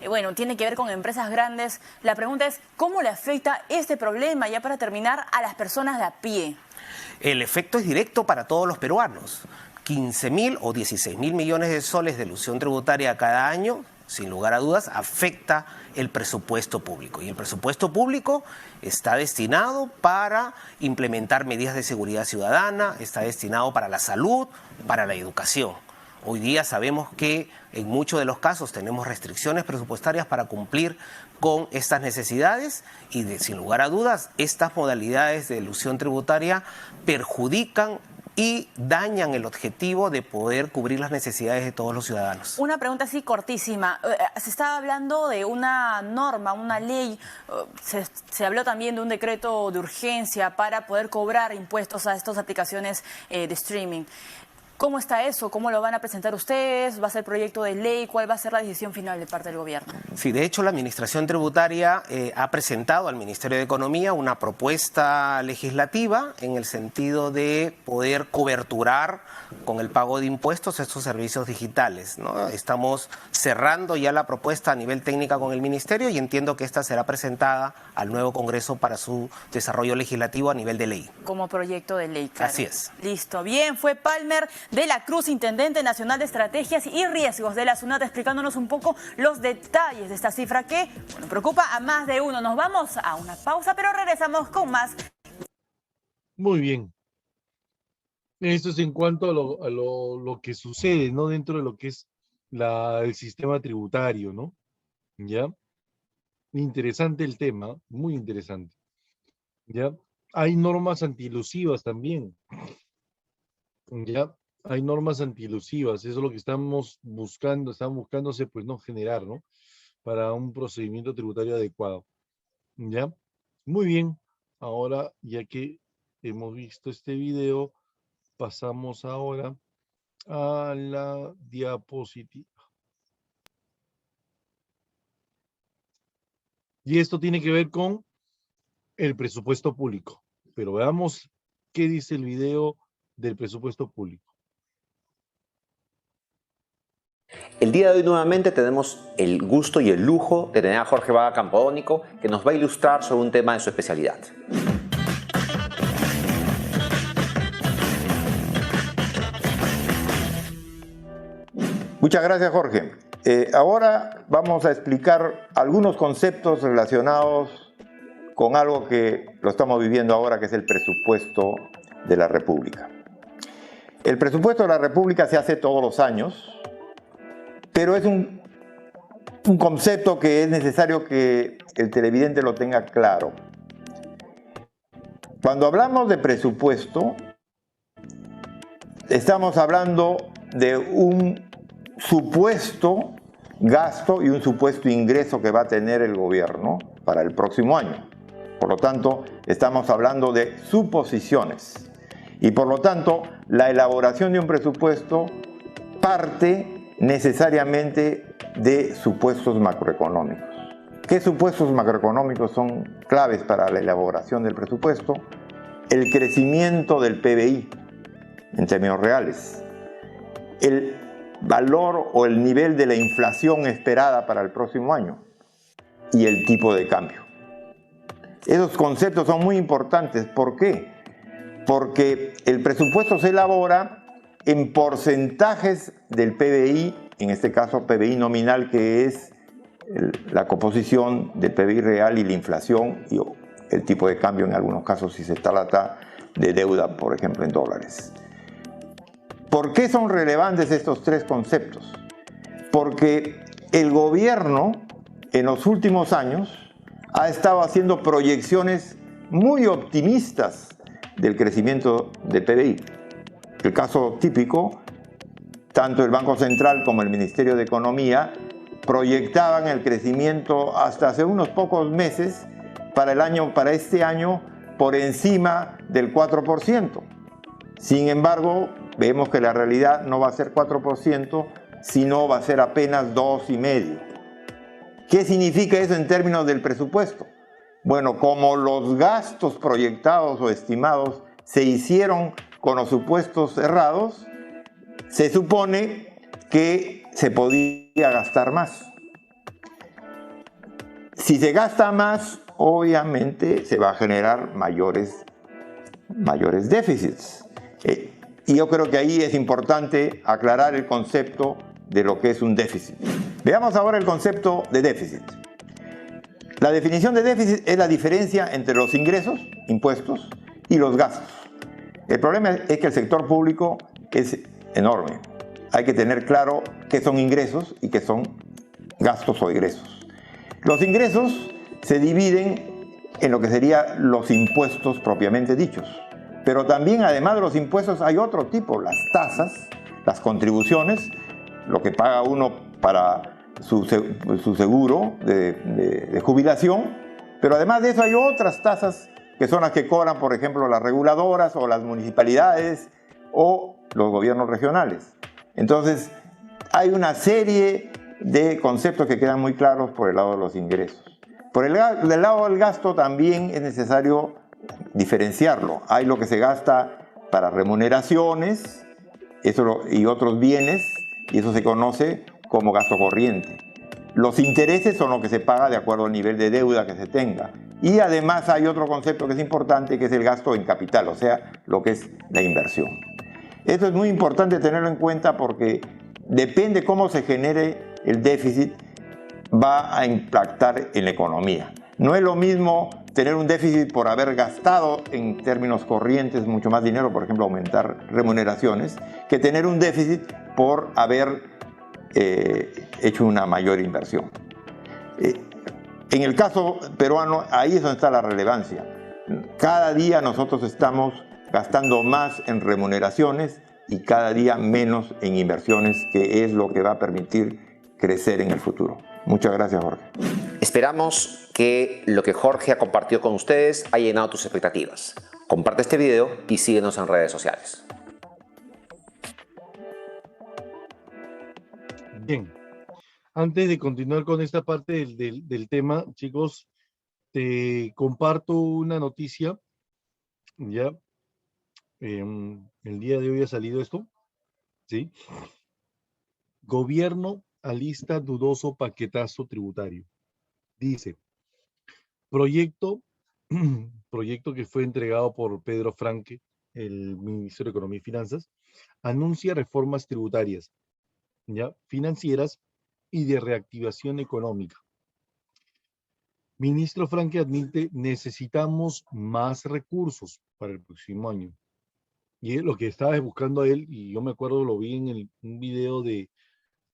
bueno, tiene que ver con empresas grandes. La pregunta es, ¿cómo le afecta este problema, ya para terminar, a las personas de a pie? El efecto es directo para todos los peruanos. 15.000 o 16.000 millones de soles de elusión tributaria cada año, sin lugar a dudas, afecta el presupuesto público. Y el presupuesto público está destinado para implementar medidas de seguridad ciudadana, está destinado para la salud, para la educación. Hoy día sabemos que en muchos de los casos tenemos restricciones presupuestarias para cumplir con estas necesidades y sin lugar a dudas estas modalidades de elusión tributaria perjudican y dañan el objetivo de poder cubrir las necesidades de todos los ciudadanos. Una pregunta así cortísima. Se estaba hablando de una norma, una ley, se habló también de un decreto de urgencia para poder cobrar impuestos a estas aplicaciones de streaming. ¿Cómo está eso? ¿Cómo lo van a presentar ustedes? ¿Va a ser proyecto de ley? ¿Cuál va a ser la decisión final de parte del gobierno? Sí, de hecho la Administración Tributaria ha presentado al Ministerio de Economía una propuesta legislativa en el sentido de poder coberturar con el pago de impuestos estos servicios digitales, ¿no? Estamos cerrando ya la propuesta a nivel técnica con el Ministerio y entiendo que esta será presentada al nuevo Congreso para su desarrollo legislativo a nivel de ley. Como proyecto de ley, claro. Así es. Listo. Bien, fue Palmer de la Cruz, Intendente Nacional de Estrategias y Riesgos de la SUNAT, explicándonos un poco los detalles de esta cifra que, bueno, preocupa a más de uno. Nos vamos a una pausa, pero regresamos con más Muy bien. Esto es en cuanto a lo que sucede, ¿no? Dentro de lo que es el sistema tributario, ¿no? ¿Ya? Interesante el tema, muy interesante. ¿Ya? Hay normas antielusivas también. ¿Ya? Hay normas antielusivas, eso es lo que estamos buscándose, pues, no generar, ¿no? Para un procedimiento tributario adecuado. ¿Ya? Muy bien. Ahora, ya que hemos visto este video, pasamos ahora a la diapositiva. Y esto tiene que ver con el presupuesto público. Pero veamos qué dice el video del presupuesto público. El día de hoy nuevamente tenemos el gusto y el lujo de tener a Jorge Vaga Campodónico, que nos va a ilustrar sobre un tema de su especialidad. Muchas gracias, Jorge. Ahora vamos a explicar algunos conceptos relacionados con algo que lo estamos viviendo ahora, que es el presupuesto de la República. El presupuesto de la República se hace todos los años, pero es un concepto que es necesario que el televidente lo tenga claro. Cuando hablamos de presupuesto, estamos hablando de un supuesto gasto y un supuesto ingreso que va a tener el gobierno para el próximo año. Por lo tanto, estamos hablando de suposiciones. Y por lo tanto, la elaboración de un presupuesto parte necesariamente de supuestos macroeconómicos. ¿Qué supuestos macroeconómicos son claves para la elaboración del presupuesto? El crecimiento del PBI en términos reales, el valor o el nivel de la inflación esperada para el próximo año y el tipo de cambio. Esos conceptos son muy importantes. ¿Por qué? Porque el presupuesto se elabora en porcentajes del PBI, en este caso PBI nominal, que es la composición del PBI real y la inflación y el tipo de cambio en algunos casos si se trata de deuda, por ejemplo, en dólares. ¿Por qué son relevantes estos tres conceptos? Porque el gobierno en los últimos años ha estado haciendo proyecciones muy optimistas del crecimiento del PBI. El caso típico, tanto el Banco Central como el Ministerio de Economía proyectaban el crecimiento hasta hace unos pocos meses para este año por encima del 4%. Sin embargo, vemos que la realidad no va a ser 4%, sino va a ser apenas 2,5%. ¿Qué significa eso en términos del presupuesto? Bueno, como los gastos proyectados o estimados se hicieron con los supuestos errados, se supone que se podía gastar más. Si se gasta más, obviamente se va a generar mayores déficits. Y yo creo que ahí es importante aclarar el concepto de lo que es un déficit. Veamos ahora el concepto de déficit. La definición de déficit es la diferencia entre los ingresos, impuestos, y los gastos. El problema es que el sector público es enorme. Hay que tener claro qué son ingresos y qué son gastos o egresos. Los ingresos se dividen en lo que serían los impuestos propiamente dichos. Pero también, además de los impuestos, hay otro tipo, las tasas, las contribuciones, lo que paga uno para su seguro de jubilación, pero además de eso hay otras tasas que son las que cobran, por ejemplo, las reguladoras o las municipalidades o los gobiernos regionales. Entonces, hay una serie de conceptos que quedan muy claros por el lado de los ingresos. Del lado del gasto también es necesario diferenciarlo. Hay lo que se gasta para remuneraciones y otros bienes, y eso se conoce como gasto corriente. Los intereses son lo que se paga de acuerdo al nivel de deuda que se tenga. Y además hay otro concepto que es importante, que es el gasto en capital, o sea, lo que es la inversión. Esto es muy importante tenerlo en cuenta porque depende cómo se genere el déficit, va a impactar en la economía. No es lo mismo tener un déficit por haber gastado en términos corrientes mucho más dinero, por ejemplo, aumentar remuneraciones, que tener un déficit por haber hecho una mayor inversión. En el caso peruano, ahí es donde está la relevancia. Cada día nosotros estamos gastando más en remuneraciones y cada día menos en inversiones, que es lo que va a permitir crecer en el futuro. Muchas gracias, Jorge. Esperamos que lo que Jorge ha compartido con ustedes haya llenado tus expectativas. Comparte este video y síguenos en redes sociales. Bien, antes de continuar con esta parte del tema, chicos, te comparto una noticia, ya, el día de hoy ha salido esto, ¿sí? Gobierno alista dudoso paquetazo tributario. Dice, proyecto que fue entregado por Pedro Franque, el ministro de Economía y Finanzas, anuncia reformas tributarias, ya, financieras y de reactivación económica. Ministro Franque admite, necesitamos más recursos para el próximo año. Y lo que estaba buscando él, y yo me acuerdo, lo vi en un video de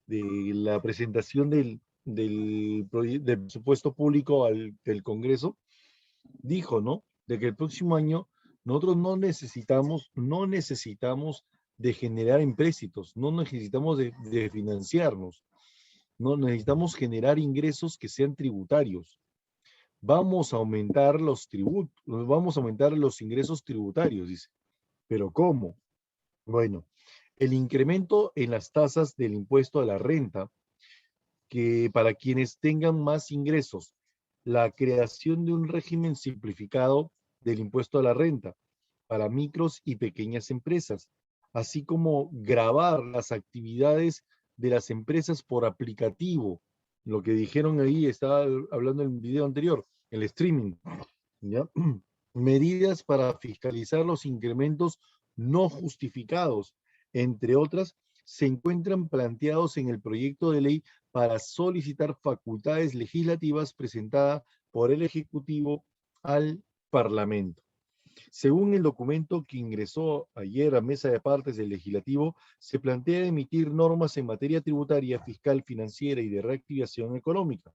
la presentación del presupuesto público del Congreso, dijo, ¿no? De que el próximo año nosotros no necesitamos de generar empréstitos, no necesitamos de financiarnos, no necesitamos generar ingresos que sean tributarios. Vamos a aumentar los tributos, vamos a aumentar los ingresos tributarios, dice. ¿Pero cómo? Bueno, el incremento en las tasas del impuesto a la renta, que para quienes tengan más ingresos, la creación de un régimen simplificado del impuesto a la renta para micros y pequeñas empresas, así como gravar las actividades de las empresas por aplicativo. Lo que dijeron ahí, estaba hablando en el video anterior, el streaming, ¿ya? Medidas para fiscalizar los incrementos no justificados, entre otras, se encuentran planteados en el proyecto de ley para solicitar facultades legislativas presentada por el Ejecutivo al Parlamento. Según el documento que ingresó ayer a mesa de partes del Legislativo, se plantea emitir normas en materia tributaria, fiscal, financiera y de reactivación económica.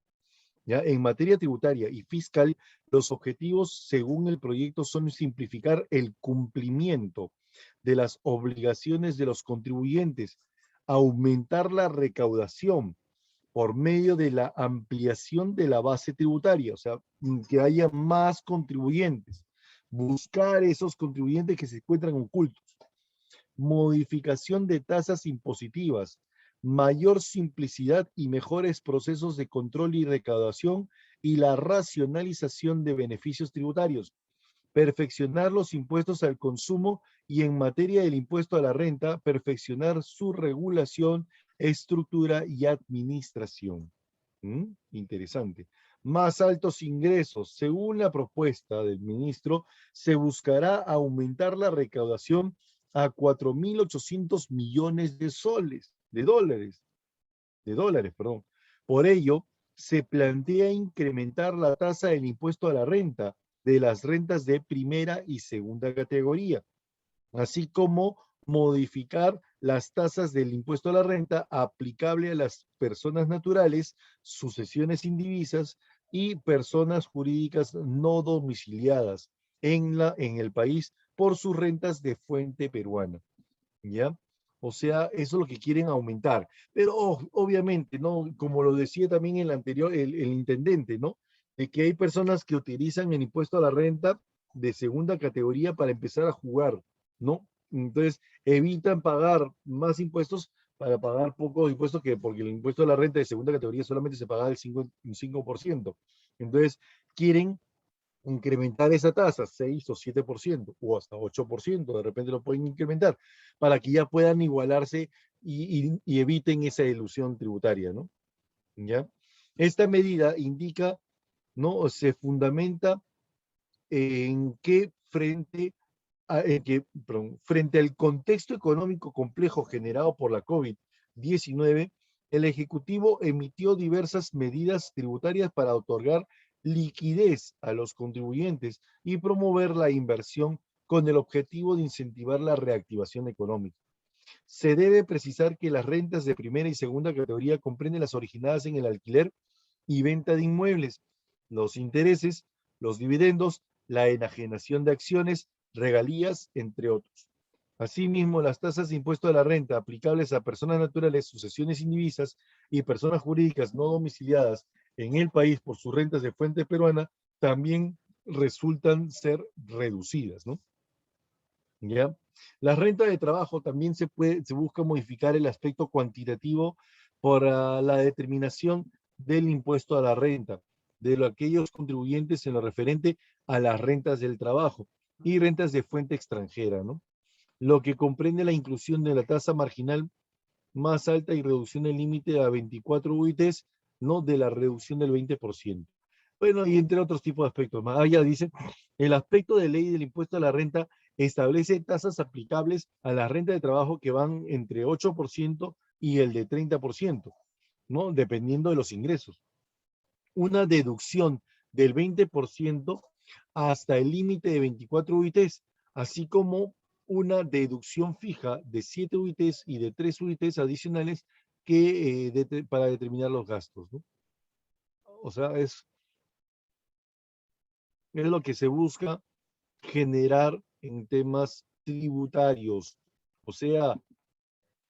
¿Ya? En materia tributaria y fiscal, los objetivos, según el proyecto, son simplificar el cumplimiento de las obligaciones de los contribuyentes, aumentar la recaudación por medio de la ampliación de la base tributaria, o sea, que haya más contribuyentes, buscar esos contribuyentes que se encuentran ocultos, modificación de tasas impositivas, mayor simplicidad y mejores procesos de control y recaudación y la racionalización de beneficios tributarios, perfeccionar los impuestos al consumo y en materia del impuesto a la renta, perfeccionar su regulación, estructura y administración. Interesante. Más altos ingresos. Según la propuesta del ministro, se buscará aumentar la recaudación a 4.800 millones de dólares. Por ello, se plantea incrementar la tasa del impuesto a la renta de las rentas de primera y segunda categoría, así como modificar las tasas del impuesto a la renta aplicable a las personas naturales, sucesiones indivisas y personas jurídicas no domiciliadas en el país por sus rentas de fuente peruana, ¿ya? O sea, eso es lo que quieren aumentar. Pero obviamente, ¿no? Como lo decía también el anterior, el intendente, ¿no? De que hay personas que utilizan el impuesto a la renta de segunda categoría para empezar a jugar, ¿no? Entonces, evitan pagar más impuestos para pagar pocos impuestos, porque el impuesto a la renta de segunda categoría solamente se paga el 5%. Entonces, quieren incrementar esa tasa, 6 o 7%, o hasta 8%, de repente lo pueden incrementar, para que ya puedan igualarse y eviten esa ilusión tributaria, ¿no? ¿Ya? Esta medida indica, ¿no? Se fundamenta en que frente al contexto económico complejo generado por la COVID-19, el Ejecutivo emitió diversas medidas tributarias para otorgar liquidez a los contribuyentes y promover la inversión con el objetivo de incentivar la reactivación económica. Se debe precisar que las rentas de primera y segunda categoría comprenden las originadas en el alquiler y venta de inmuebles, los intereses, los dividendos, la enajenación de acciones, regalías, entre otros. Asimismo, las tasas de impuesto a la renta aplicables a personas naturales, sucesiones indivisas y personas jurídicas no domiciliadas en el país por sus rentas de fuente peruana también resultan ser reducidas, ¿no? ¿Ya? La renta de trabajo también se busca modificar el aspecto cuantitativo por la determinación del impuesto a la renta de aquellos contribuyentes en lo referente a las rentas del trabajo y rentas de fuente extranjera, ¿no? Lo que comprende la inclusión de la tasa marginal más alta y reducción del límite a 24 UITs, ¿no? De la reducción del 20%. Bueno, y entre otros tipos de aspectos más. Allá dice, el aspecto de ley del impuesto a la renta establece tasas aplicables a la renta de trabajo que van entre 8% y el de 30%, ¿no? Dependiendo de los ingresos. Una deducción del 20% hasta el límite de 24 UITs, así como una deducción fija de 7 UITs y de 3 UITs adicionales que, para determinar los gastos, ¿no? O sea, es lo que se busca generar en temas tributarios. O sea,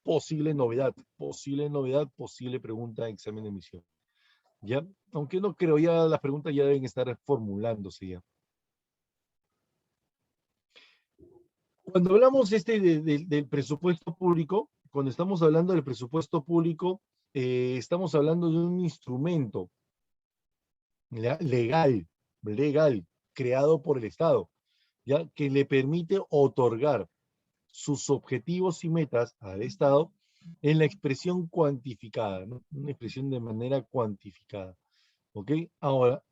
posible novedad, posible pregunta de examen de emisión. ¿Ya? Aunque no creo, ya las preguntas ya deben estar formulándose ya. Cuando hablamos del presupuesto público, cuando estamos hablando del presupuesto público, estamos hablando de un instrumento legal, creado por el Estado, ¿ya? Que le permite otorgar sus objetivos y metas al Estado en la expresión cuantificada, ¿no? Una expresión de manera cuantificada. ¿Ok? Ahora,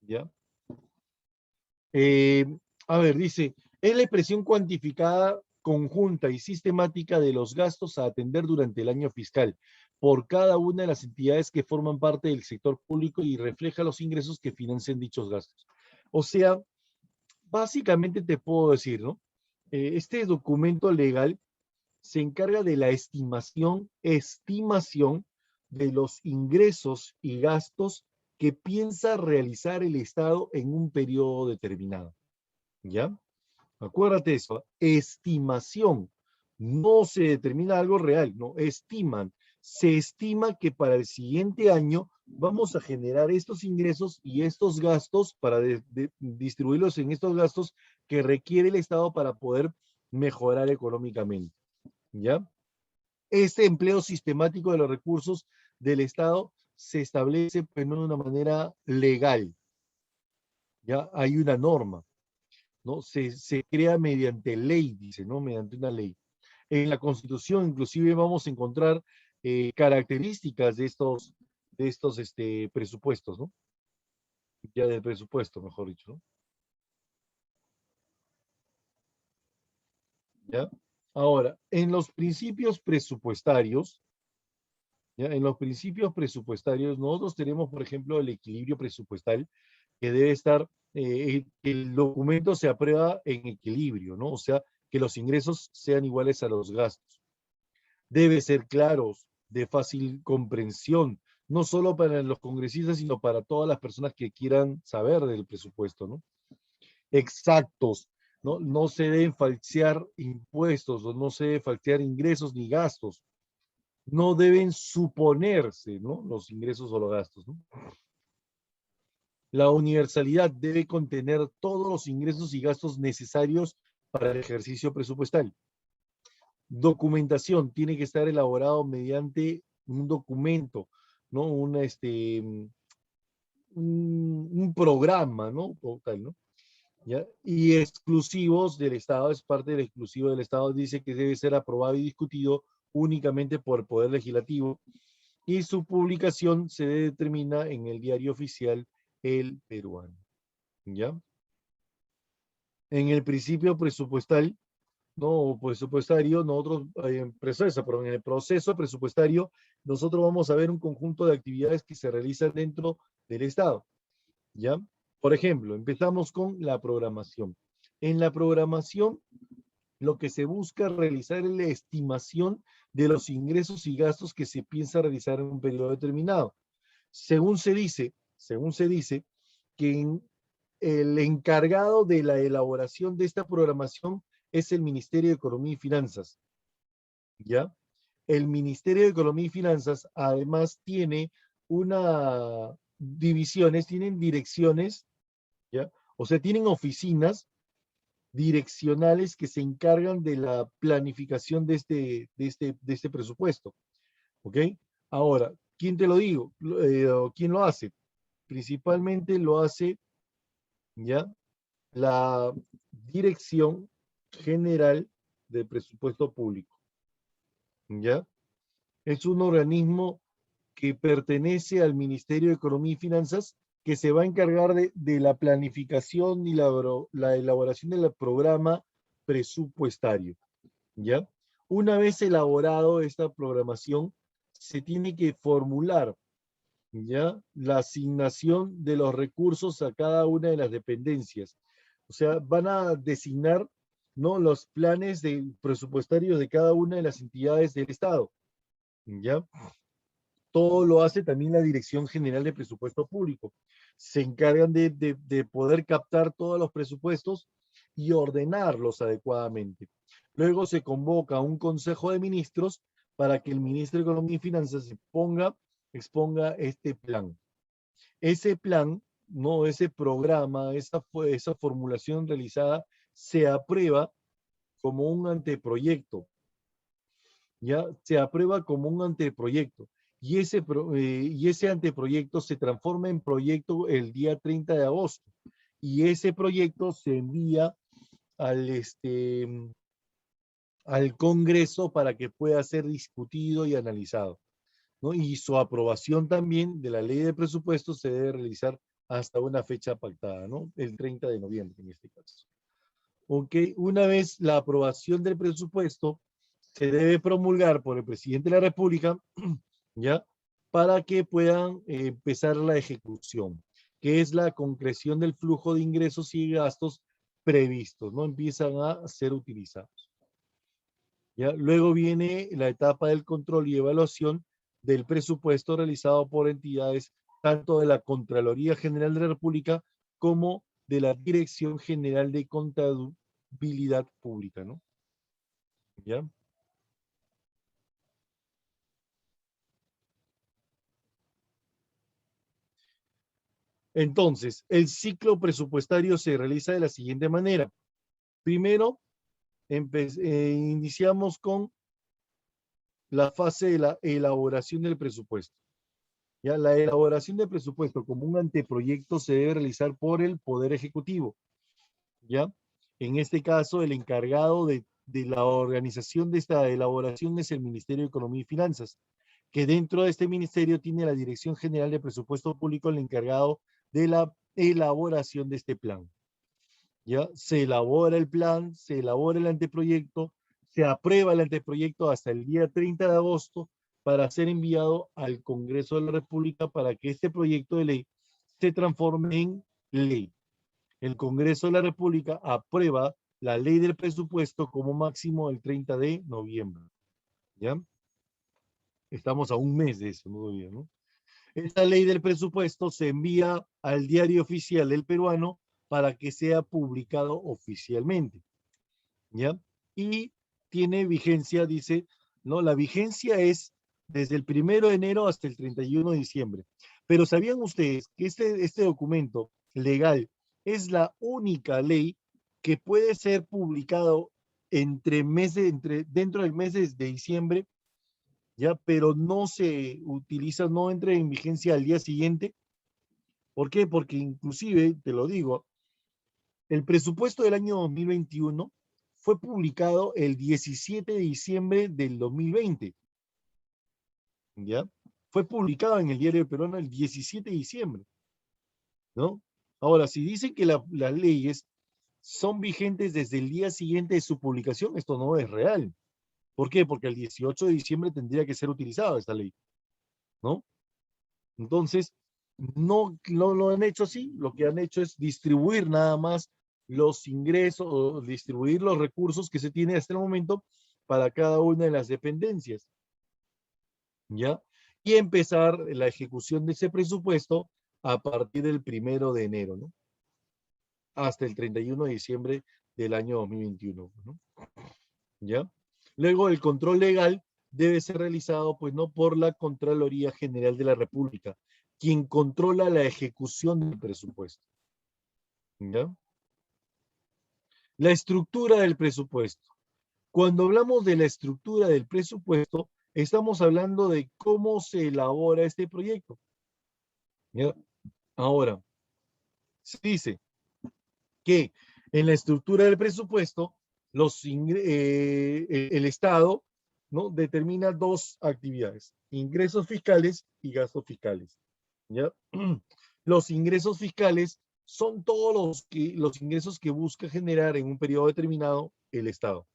¿ya? A ver, dice, es la expresión cuantificada, conjunta y sistemática de los gastos a atender durante el año fiscal por cada una de las entidades que forman parte del sector público y refleja los ingresos que financian dichos gastos. O sea, básicamente te puedo decir, ¿no? Este documento legal se encarga de la estimación de los ingresos y gastos que piensa realizar el Estado en un periodo determinado. ¿Ya? Acuérdate eso, estimación. No se determina algo real, no, estiman. Se estima que para el siguiente año vamos a generar estos ingresos y estos gastos para distribuirlos en estos gastos que requiere el Estado para poder mejorar económicamente. ¿Ya? Este empleo sistemático de los recursos del Estado se establece pues, no de una manera legal. ¿Ya? Hay una norma, ¿no? Se crea mediante ley, dice, ¿no? Mediante una ley. En la Constitución, inclusive, vamos a encontrar características de estos presupuestos, ¿no? Ya del presupuesto, mejor dicho, ¿no? ¿Ya? Ahora, en los principios presupuestarios, ¿ya? En los principios presupuestarios, nosotros tenemos, por ejemplo, el equilibrio presupuestal, que debe estar, el documento se aprueba en equilibrio, ¿no? O sea, que los ingresos sean iguales a los gastos. Debe ser claros, de fácil comprensión, no solo para los congresistas, sino para todas las personas que quieran saber del presupuesto, ¿no? Exactos, ¿no? No se deben falsear impuestos, o no se deben falsear ingresos ni gastos. No deben suponerse, ¿no? Los ingresos o los gastos, ¿no? La universalidad debe contener todos los ingresos y gastos necesarios para el ejercicio presupuestal. Documentación tiene que estar elaborado mediante un documento, ¿no? Un programa, ¿no? Total, ¿no? ¿Ya? Y exclusivos del Estado, es parte del exclusivo del Estado, dice que debe ser aprobado y discutido únicamente por el Poder Legislativo y su publicación se determina en el Diario Oficial El Peruano. ¿Ya? En el principio presupuestal no presupuestario, nosotros, perdón, en el proceso presupuestario, nosotros vamos a ver un conjunto de actividades que se realizan dentro del Estado, ¿ya? Por ejemplo, empezamos con la programación. En la programación, lo que se busca realizar es la estimación de los ingresos y gastos que se piensa realizar en un periodo determinado. Según se dice que el encargado de la elaboración de esta programación es el Ministerio de Economía y Finanzas, ¿ya? El Ministerio de Economía y Finanzas además tiene una divisiones, tienen direcciones, ¿ya? O sea, tienen oficinas direccionales que se encargan de la planificación de este presupuesto, ¿ok? Ahora, ¿quién te lo digo? ¿Quién lo hace? Principalmente lo hace, ¿ya? La Dirección General de Presupuesto Público, ¿ya? Es un organismo que pertenece al Ministerio de Economía y Finanzas, que se va a encargar de la planificación y la elaboración del programa presupuestario, ¿ya? Una vez elaborado esta programación, se tiene que formular, ¿ya? La asignación de los recursos a cada una de las dependencias. O sea, van a designar, ¿no?, los planes presupuestarios de cada una de las entidades del Estado, ¿ya? Todo lo hace también la Dirección General de Presupuesto Público. Se encargan de poder captar todos los presupuestos y ordenarlos adecuadamente. Luego se convoca a un Consejo de Ministros para que el Ministro de Economía y Finanzas exponga este plan. Ese plan, ¿no?, ese programa, esa formulación realizada, se aprueba como un anteproyecto. ¿Ya? Se aprueba como un anteproyecto. Y ese anteproyecto se transforma en proyecto el día 30 de agosto. Y ese proyecto se envía al Congreso para que pueda ser discutido y analizado, ¿no? Y su aprobación también de la ley de presupuesto se debe realizar hasta una fecha pactada, ¿no? El 30 de noviembre en este caso. Ok, una vez la aprobación del presupuesto, se debe promulgar por el presidente de la República, ¿ya? Para que puedan empezar la ejecución, que es la concreción del flujo de ingresos y gastos previstos, ¿no? Empiezan a ser utilizados, ¿ya? Luego viene la etapa del control y evaluación del presupuesto realizado por entidades tanto de la Contraloría General de la República como de la Dirección General de Contabilidad Pública, ¿no? ¿Ya? Entonces, el ciclo presupuestario se realiza de la siguiente manera. Primero, iniciamos con la fase de la elaboración del presupuesto. ¿Ya? La elaboración del presupuesto como un anteproyecto se debe realizar por el Poder Ejecutivo, ¿ya? En este caso, el encargado de la organización de esta elaboración es el Ministerio de Economía y Finanzas, que dentro de este ministerio tiene la Dirección General de Presupuesto Público, el encargado de la elaboración de este plan. ¿Ya? Se elabora el plan, se elabora el anteproyecto, se aprueba el anteproyecto hasta el día 30 de agosto para ser enviado al Congreso de la República para que este proyecto de ley se transforme en ley. El Congreso de la República aprueba la ley del presupuesto como máximo el 30 de noviembre. ¿Ya? Estamos a un mes de eso, ¿no? Esta ley del presupuesto se envía al Diario Oficial del Peruano para que sea publicado oficialmente, ¿ya? Y tiene vigencia, dice, ¿no? La vigencia es desde el 1 de enero hasta el 31 de diciembre. Pero ¿sabían ustedes que este documento legal es la única ley que puede ser publicado dentro del mes de diciembre, ¿ya? Pero no se utiliza, no entra en vigencia al día siguiente? ¿Por qué? Porque inclusive, te lo digo, el presupuesto del año 2021 fue publicado el 17 de diciembre del 2020. ¿Ya? Fue publicado en el Diario Peruano el 17 de diciembre. ¿No? Ahora, si dicen que las leyes son vigentes desde el día siguiente de su publicación. Esto no es real. ¿Por qué? Porque el 18 de diciembre tendría que ser utilizada esta ley, ¿no? Entonces, no lo han hecho así. Lo que han hecho es distribuir nada más los ingresos, o distribuir los recursos que se tiene hasta el momento para cada una de las dependencias, ¿ya? Y empezar la ejecución de ese presupuesto a partir del 1 de enero, ¿no? Hasta el 31 de diciembre del año 2021, ¿no? ¿Ya? Luego, el control legal debe ser realizado, pues, no por la Contraloría General de la República, quien controla la ejecución del presupuesto, ¿ya? La estructura del presupuesto. Cuando hablamos de la estructura del presupuesto, estamos hablando de cómo se elabora este proyecto, ¿ya? Ahora, se dice que en la estructura del presupuesto, el Estado, ¿no?, determina dos actividades: ingresos fiscales y gastos fiscales, ¿ya? Los ingresos fiscales son todos los ingresos que busca generar en un periodo determinado el Estado.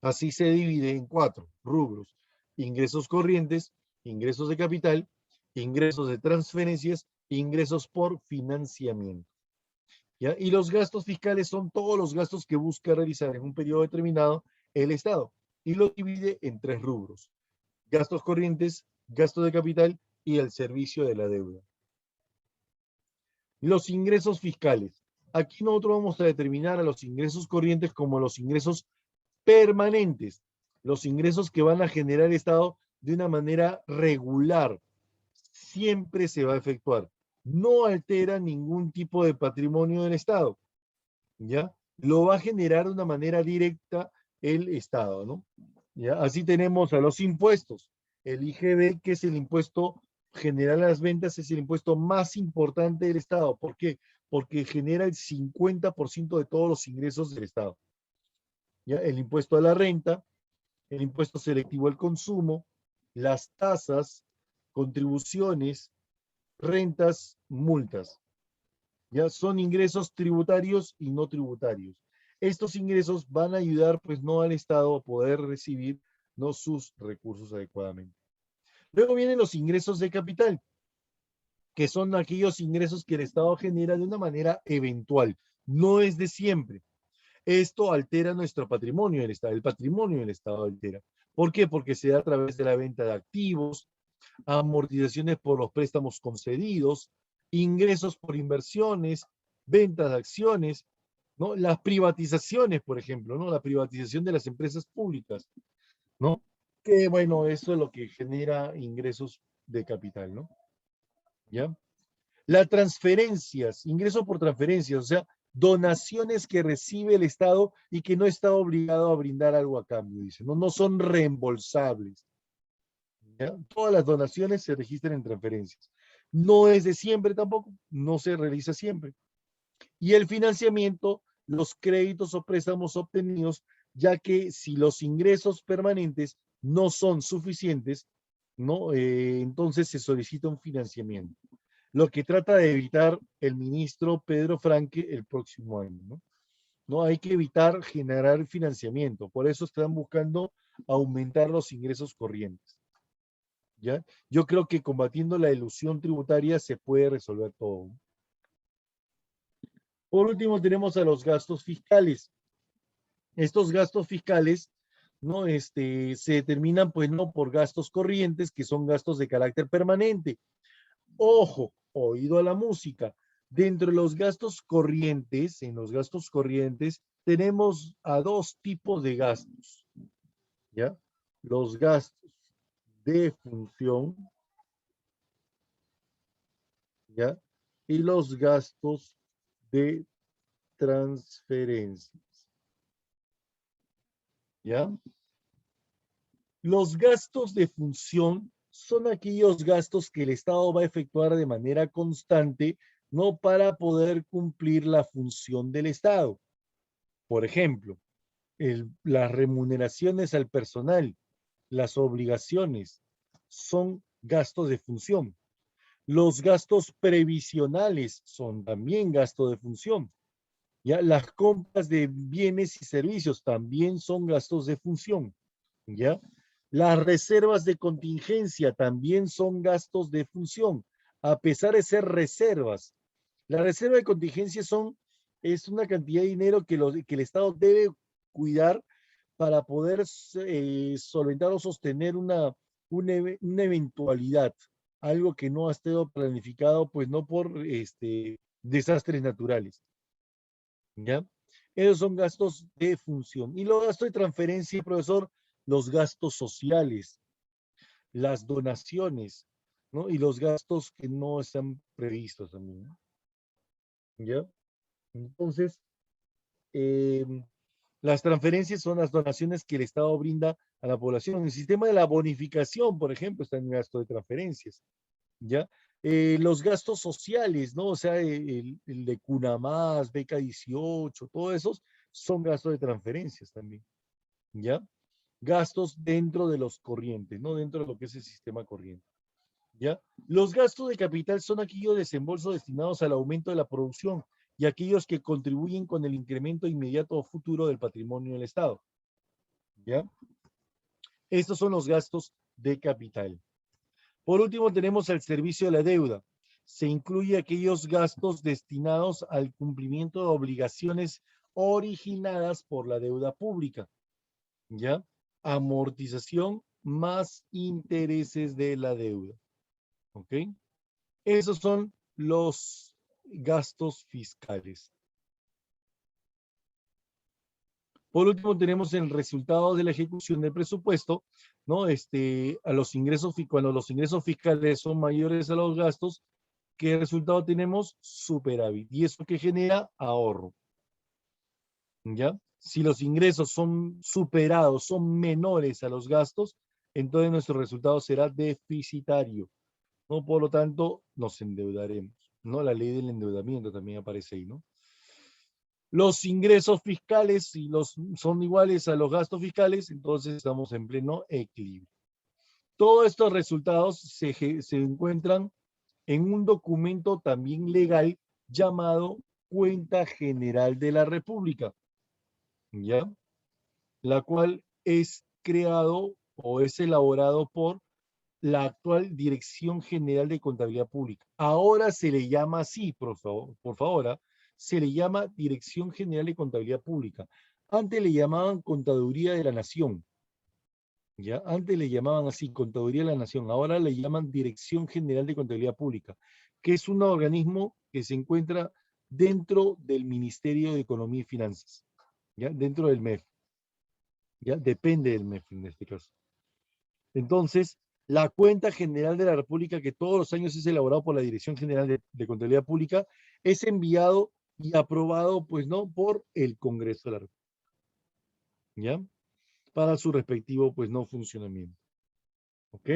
Así se divide en 4 rubros: ingresos corrientes, ingresos de capital, ingresos de transferencias, ingresos por financiamiento, ¿ya? Y los gastos fiscales son todos los gastos que busca realizar en un periodo determinado el Estado, y lo divide en 3 rubros: gastos corrientes, gastos de capital y el servicio de la deuda. Los ingresos fiscales. Aquí nosotros vamos a determinar a los ingresos corrientes como los ingresos permanentes, los ingresos que van a generar el Estado de una manera regular. Siempre se va a efectuar. No altera ningún tipo de patrimonio del Estado, ¿ya? Lo va a generar de una manera directa el Estado, ¿no? ¿Ya? Así tenemos a los impuestos. El IGB, que es el impuesto general a las ventas, es el impuesto más importante del Estado. ¿Por qué? Porque genera el 50% de todos los ingresos del Estado, ¿ya? El impuesto a la renta, el impuesto selectivo al consumo, las tasas, contribuciones, rentas, multas, ¿ya? Son ingresos tributarios y no tributarios. Estos ingresos van a ayudar, pues, no al Estado a poder recibir, ¿no?, sus recursos adecuadamente. Luego vienen los ingresos de capital, que son aquellos ingresos que el Estado genera de una manera eventual, no es de siempre. Esto altera nuestro patrimonio del Estado, el patrimonio del Estado altera. ¿Por qué? Porque se da a través de la venta de activos, amortizaciones por los préstamos concedidos, ingresos por inversiones, ventas de acciones, ¿no? Las privatizaciones, por ejemplo, ¿no? La privatización de las empresas públicas, ¿no? Que, bueno, eso es lo que genera ingresos de capital, ¿no? ¿Ya? Las transferencias, ingresos por transferencias, o sea, donaciones que recibe el Estado y que no está obligado a brindar algo a cambio, dice, no son reembolsables, ¿ya? Todas las donaciones se registran en transferencias. No es de siempre tampoco, no se realiza siempre. Y el financiamiento, los créditos o préstamos obtenidos, ya que si los ingresos permanentes no son suficientes, ¿no? Entonces se solicita un financiamiento. Lo que trata de evitar el ministro Pedro Franque el próximo año, ¿no? No hay que evitar generar financiamiento, por eso están buscando aumentar los ingresos corrientes, ¿ya? Yo creo que combatiendo la elusión tributaria se puede resolver todo. Por último, tenemos a los gastos fiscales. Estos gastos fiscales, ¿no? Se determinan, pues, no por gastos corrientes, que son gastos de carácter permanente. Ojo, oído a la música. Dentro de los gastos corrientes, en los gastos corrientes, tenemos a 2 tipos de gastos, ¿ya? Los gastos de función, ¿ya? Y los gastos de transferencias, ¿ya? Los gastos de función son aquellos gastos que el Estado va a efectuar de manera constante, no para poder cumplir la función del Estado. Por ejemplo, las remuneraciones al personal, las obligaciones, son gastos de función. Los gastos previsionales son también gastos de función. Ya, las compras de bienes y servicios también son gastos de función. ¿Ya? Las reservas de contingencia también son gastos de función, a pesar de ser reservas. La reserva de contingencia es una cantidad de dinero que el Estado debe cuidar para poder solventar o sostener una eventualidad, algo que no ha estado planificado, pues no por desastres naturales. ¿Ya? Esos son gastos de función. Y los gastos de transferencia, profesor, los gastos sociales, las donaciones, ¿no? Y los gastos que no están previstos también, ¿no? ¿Ya? Entonces, eh, las transferencias son las donaciones que el Estado brinda a la población. El sistema de la bonificación, por ejemplo, está en el gasto de transferencias, ¿ya? Los gastos sociales, ¿no? O sea, el de Cunamás, Beca 18, todos esos son gastos de transferencias también, ¿ya? Gastos dentro de los corrientes, ¿no? Dentro de lo que es el sistema corriente, ¿ya? Los gastos de capital son aquellos desembolsos destinados al aumento de la producción y aquellos que contribuyen con el incremento inmediato o futuro del patrimonio del Estado, ¿ya? Estos son los gastos de capital. Por último, tenemos el servicio de la deuda. Se incluye aquellos gastos destinados al cumplimiento de obligaciones originadas por la deuda pública, ¿ya? Amortización más intereses de la deuda, ¿ok? Esos son los gastos fiscales. Por último, tenemos el resultado de la ejecución del presupuesto, ¿no? Cuando los ingresos fiscales son mayores a los gastos, ¿qué resultado tenemos? Superávit. ¿Y eso qué genera? Ahorro. ¿Ya? Si los ingresos son superados, son menores a los gastos, entonces nuestro resultado será deficitario, ¿no? Por lo tanto, nos endeudaremos, ¿no? La ley del endeudamiento también aparece ahí, ¿no? Los ingresos fiscales, si son iguales a los gastos fiscales, entonces estamos en pleno equilibrio. Todos estos resultados se encuentran en un documento también legal llamado Cuenta General de la República, ¿ya? La cual es creado o es elaborado por la actual Dirección General de Contabilidad Pública. Ahora se le llama así, por favor, ¿ah? Se le llama Dirección General de Contabilidad Pública. Antes le llamaban Contaduría de la Nación. ¿Ya? Antes le llamaban así, Contaduría de la Nación. Ahora le llaman Dirección General de Contabilidad Pública, que es un organismo que se encuentra dentro del Ministerio de Economía y Finanzas, ¿ya? Dentro del MEF. ¿Ya? Depende del MEF en este caso. Entonces, la cuenta general de la República, que todos los años es elaborado por la Dirección General de Contabilidad Pública, es enviado y aprobado, pues no, por el Congreso de la República, ¿ya? Para su respectivo, pues no, funcionamiento. ¿Ok?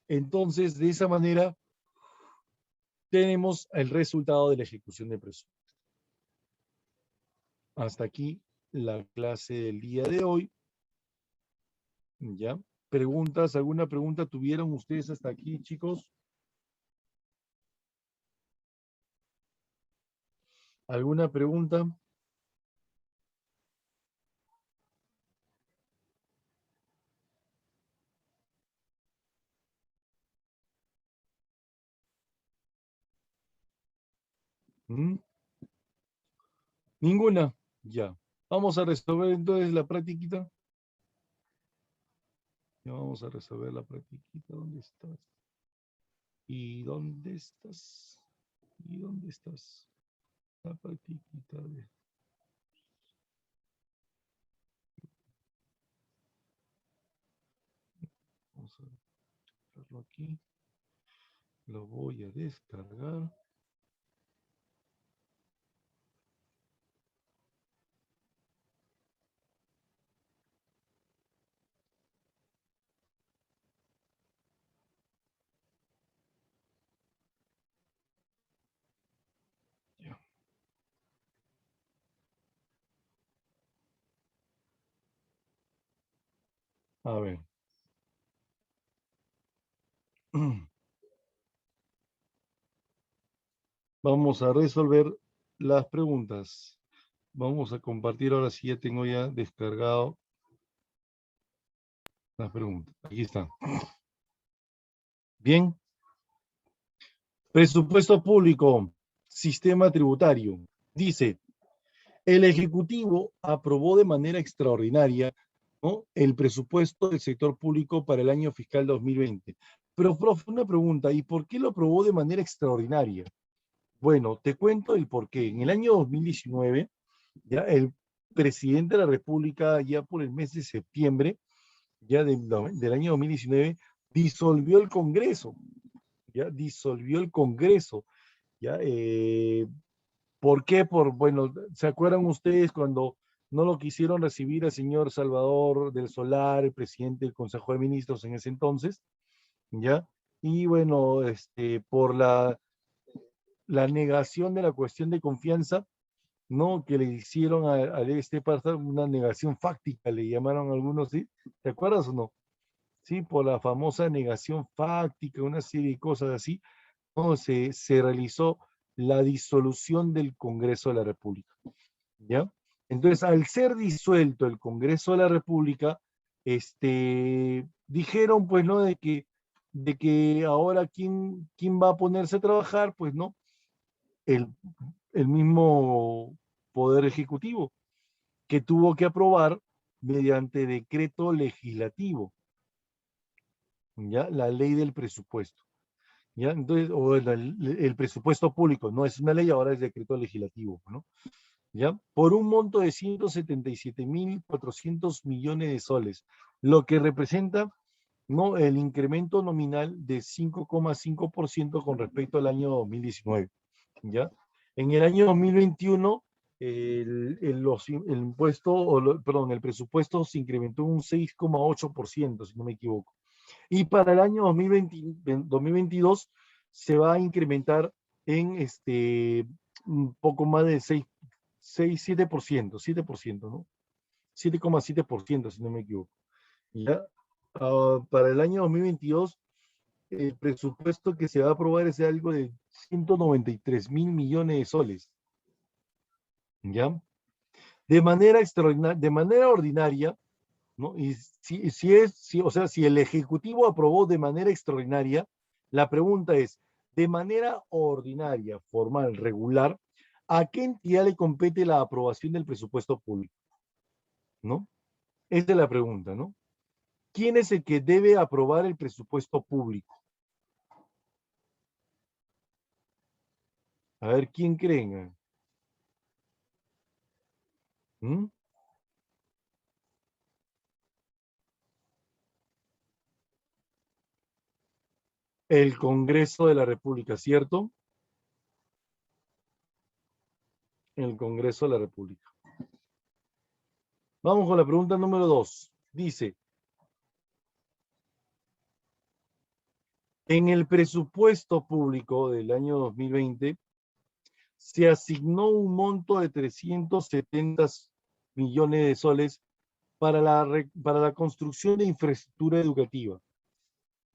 Entonces, de esa manera, tenemos el resultado de la ejecución de presupuesto. Hasta aquí la clase del día de hoy. ¿Ya? ¿Preguntas? ¿Alguna pregunta tuvieron ustedes hasta aquí, chicos? ¿Alguna pregunta? ¿Mm? ¿Ninguna? Ya. Vamos a resolver entonces la practiquita. Ya vamos a resolver la practiquita. ¿Dónde estás? ¿Y dónde estás? ¿Y dónde estás? La practiquita de... Vamos a dejarlo aquí. Lo voy a descargar. Ya. A ver. Vamos a resolver las preguntas. Vamos a compartir ahora sí, ya tengo ya descargado las preguntas. Aquí están. Bien. Presupuesto público, sistema tributario. Dice, el Ejecutivo aprobó de manera extraordinaria, ¿no?, el presupuesto del sector público para el año fiscal 2020. Pero, profe, una pregunta, ¿y por qué lo aprobó de manera extraordinaria? Bueno, te cuento el por qué. En el año 2019, ya el presidente de la República, ya por el mes de septiembre, ya del año 2019, disolvió el Congreso, ya disolvió el Congreso, ya, ¿por qué? Bueno, ¿se acuerdan ustedes cuando no lo quisieron recibir al señor Salvador del Solar, el presidente del Consejo de Ministros en ese entonces? ¿Ya? Y bueno, por la negación de la cuestión de confianza, ¿no?, que le hicieron a pasar una negación fáctica, le llamaron algunos, ¿sí? ¿Te acuerdas o no? Sí, por la famosa negación fáctica, una serie de cosas así, ¿no? Se realizó la disolución del Congreso de la República, ¿ya? Entonces, al ser disuelto el Congreso de la República, dijeron, pues, ¿no?, de que ahora ¿quién va a ponerse a trabajar? Pues, ¿no? El, el mismo Poder Ejecutivo, que tuvo que aprobar mediante decreto legislativo, ¿ya?, la ley del presupuesto, ¿ya? Entonces, o el presupuesto público, no es una ley, ahora es decreto legislativo, ¿no? ¿Ya? Por un monto de 177.400 millones de soles, lo que representa, ¿no?, el incremento nominal de 5,5% con respecto al año 2019, ¿ya? En el año 2021, el impuesto, perdón, el presupuesto se incrementó un 6,8%, si no me equivoco. Y para el año 2022 se va a incrementar en un poco más de 7%, ¿no? 7,7%, si no me equivoco. ¿Ya? Para el año 2022, el presupuesto que se va a aprobar es de algo de 193.000 millones de soles. ¿Ya? De manera extraordinaria, de manera ordinaria, ¿no? Y o sea, si el Ejecutivo aprobó de manera extraordinaria, la pregunta es, de manera ordinaria, formal, regular, ¿a qué entidad le compete la aprobación del presupuesto público? ¿No? Esa es la pregunta, ¿no? ¿Quién es el que debe aprobar el presupuesto público? A ver, ¿quién creen? ¿Mm? El Congreso de la República, ¿cierto? El Congreso de la República. Vamos con la pregunta número 2. Dice, en el presupuesto público del año 2020 se asignó un monto de 370 millones de soles para la construcción de infraestructura educativa.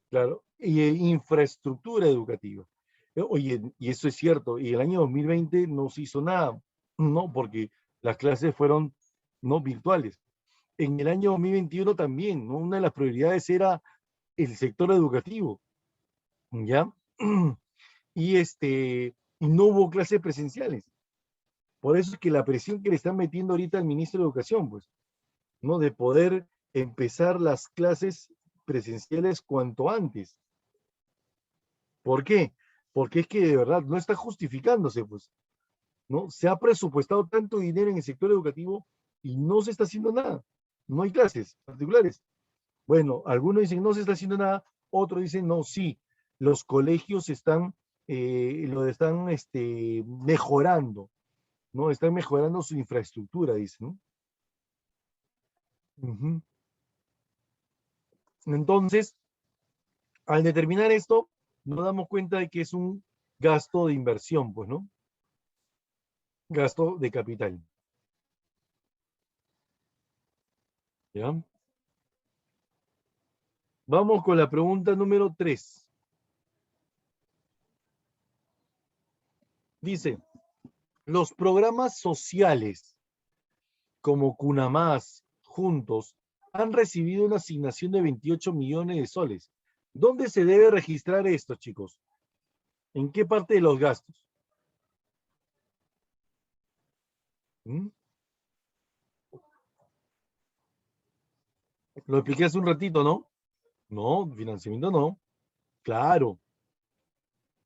Claro, y infraestructura educativa. Oye, y eso es cierto, y el año 2020 no se hizo nada, ¿no? Porque las clases fueron no virtuales. En el año 2021 también, ¿no? Una de las prioridades era el sector educativo, ¿ya? Y y no hubo clases presenciales. Por eso es que la presión que le están metiendo ahorita al ministro de Educación, pues, ¿no?, de poder empezar las clases presenciales cuanto antes. ¿Por qué? Porque es que de verdad no está justificándose, pues, ¿no? Se ha presupuestado tanto dinero en el sector educativo y no se está haciendo nada. No hay clases particulares. Bueno, algunos dicen no se está haciendo nada, otros dicen no, sí, los colegios están, lo están mejorando, ¿no? Están mejorando su infraestructura, dicen, ¿no? Ujú. Entonces, al determinar esto, nos damos cuenta de que es un gasto de inversión, pues, ¿no? Gasto de capital. ¿Ya? Vamos con la pregunta número 3. Dice, los programas sociales como Cunamás, juntos, han recibido una asignación de 28 millones de soles. ¿Dónde se debe registrar esto, chicos? ¿En qué parte de los gastos? ¿Mm? Lo expliqué hace un ratito, ¿no? No, financiamiento no. Claro.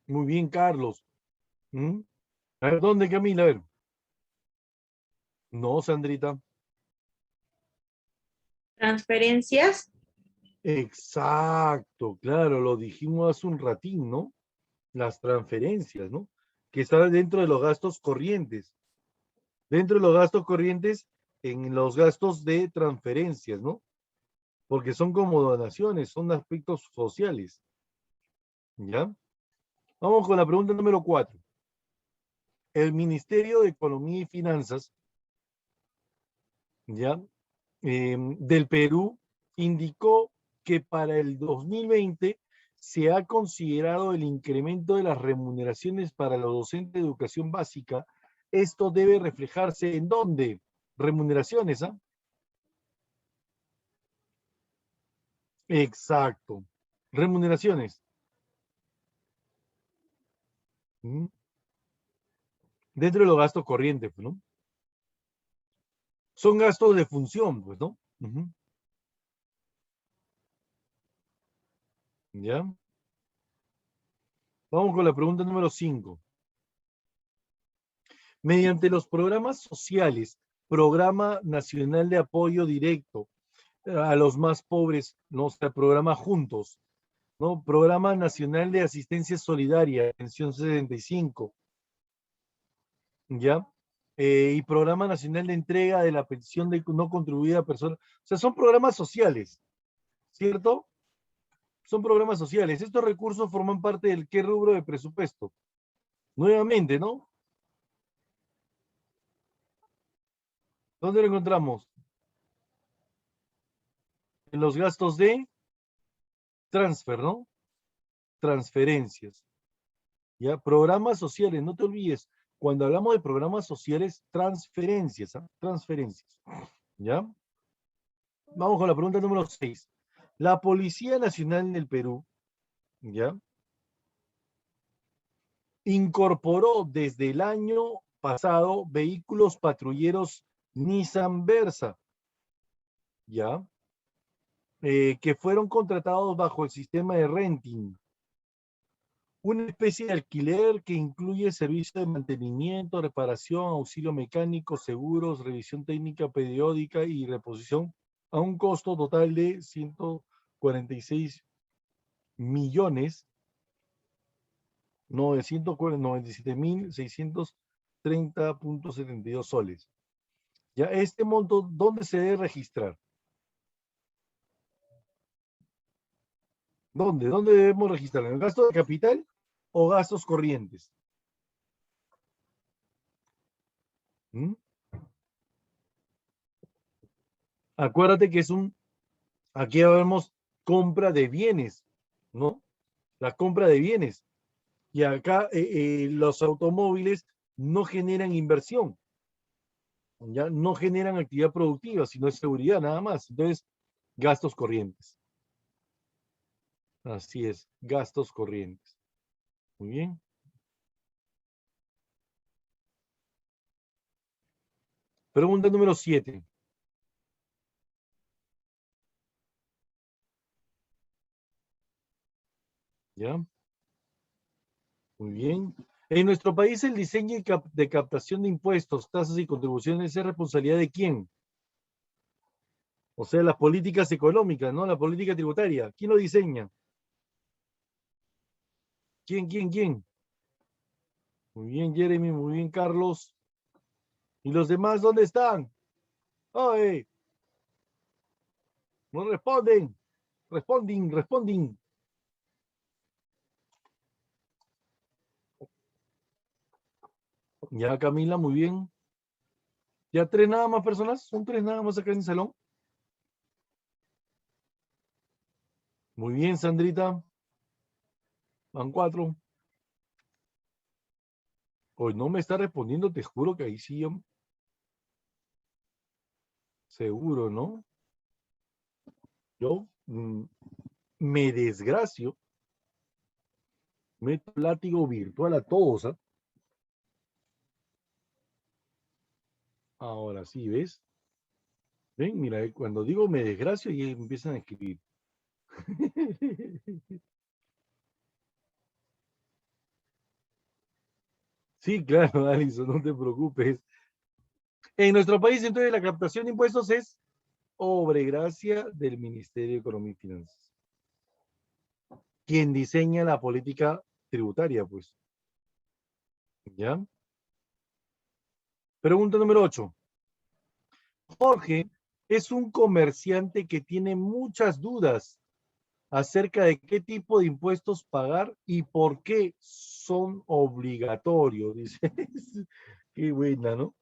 Muy bien, Carlos. ¿Mm? A ver, ¿dónde, Camila? A ver. No, Sandrita. Transferencias. Exacto, claro, lo dijimos hace un ratín, ¿no? Las transferencias, ¿no? Que están dentro de los gastos corrientes. Dentro de los gastos corrientes, en los gastos de transferencias, ¿no? Porque son como donaciones, son aspectos sociales. ¿Ya? Vamos con la pregunta número 4. El Ministerio de Economía y Finanzas, ¿ya? Del Perú indicó que para el 2020 se ha considerado el incremento de las remuneraciones para los docentes de educación básica. Esto debe reflejarse ¿en dónde? Remuneraciones, ¿ah? Exacto. Remuneraciones. ¿Mm? Dentro de los gastos corrientes, pues, ¿no? Son gastos de función, pues, ¿no? Ujú. ¿Ya? Vamos con la pregunta número 5. Mediante los programas sociales, Programa Nacional de Apoyo Directo a los más pobres, ¿no? O sea, programa Juntos, ¿no? Programa Nacional de Asistencia Solidaria, Atención 75, ¿ya? Y Programa Nacional de Entrega de la Pensión de no contribuida a personas. O sea, son programas sociales, ¿cierto? Son programas sociales. Estos recursos forman parte del ¿qué rubro de presupuesto? Nuevamente, ¿no? ¿Dónde lo encontramos? En los gastos de transfer, ¿no? Transferencias. ¿Ya? Programas sociales, no te olvides. Cuando hablamos de programas sociales, transferencias, ¿ah? Transferencias. ¿Ya? Vamos con la pregunta número 6. La Policía Nacional del Perú, ¿ya? Incorporó desde el año pasado vehículos patrulleros Nissan Versa, ¿ya? Que fueron contratados bajo el sistema de renting. Una especie de alquiler que incluye servicio de mantenimiento, reparación, auxilio mecánico, seguros, revisión técnica periódica y reposición a un costo total de 146 millones 997.630.72 soles. Ya este monto, ¿dónde se debe registrar? ¿Dónde? ¿Dónde debemos registrar? ¿En el gasto de capital o gastos corrientes? ¿Mm? Acuérdate que aquí vemos compra de bienes, ¿no? La compra de bienes. Y acá los automóviles no generan inversión, ya no generan actividad productiva, sino es seguridad nada más. Entonces, gastos corrientes. Así es, gastos corrientes. Muy bien. Pregunta número 7. ¿Ya? Muy bien. En nuestro país el diseño de captación de impuestos, tasas y contribuciones es responsabilidad de quién? O sea, las políticas económicas, ¿no? La política tributaria. ¿Quién lo diseña? ¿Quién? Muy bien, Jeremy, muy bien, Carlos. ¿Y los demás dónde están? ¡Ay! No responden. Responden. Ya, Camila, muy bien. ¿Ya 3 nada más personas? ¿Son 3 nada más acá en el salón? Muy bien, Sandrita. Van 4. Hoy no me está respondiendo, te juro que ahí sí. Seguro, ¿no? Yo me desgracio, meto látigo virtual a todos, ¿ah? Ahora sí, ¿ves? Ven, mira, cuando digo me desgracio, y empiezan a escribir. Sí, claro, Alison, no te preocupes. En nuestro país, entonces, la captación de impuestos es obra y gracia del Ministerio de Economía y Finanzas. Quien diseña la política tributaria, pues. ¿Ya? Pregunta número 8. Jorge es un comerciante que tiene muchas dudas acerca de qué tipo de impuestos pagar y por qué son obligatorios. Dice, qué buena, ¿no?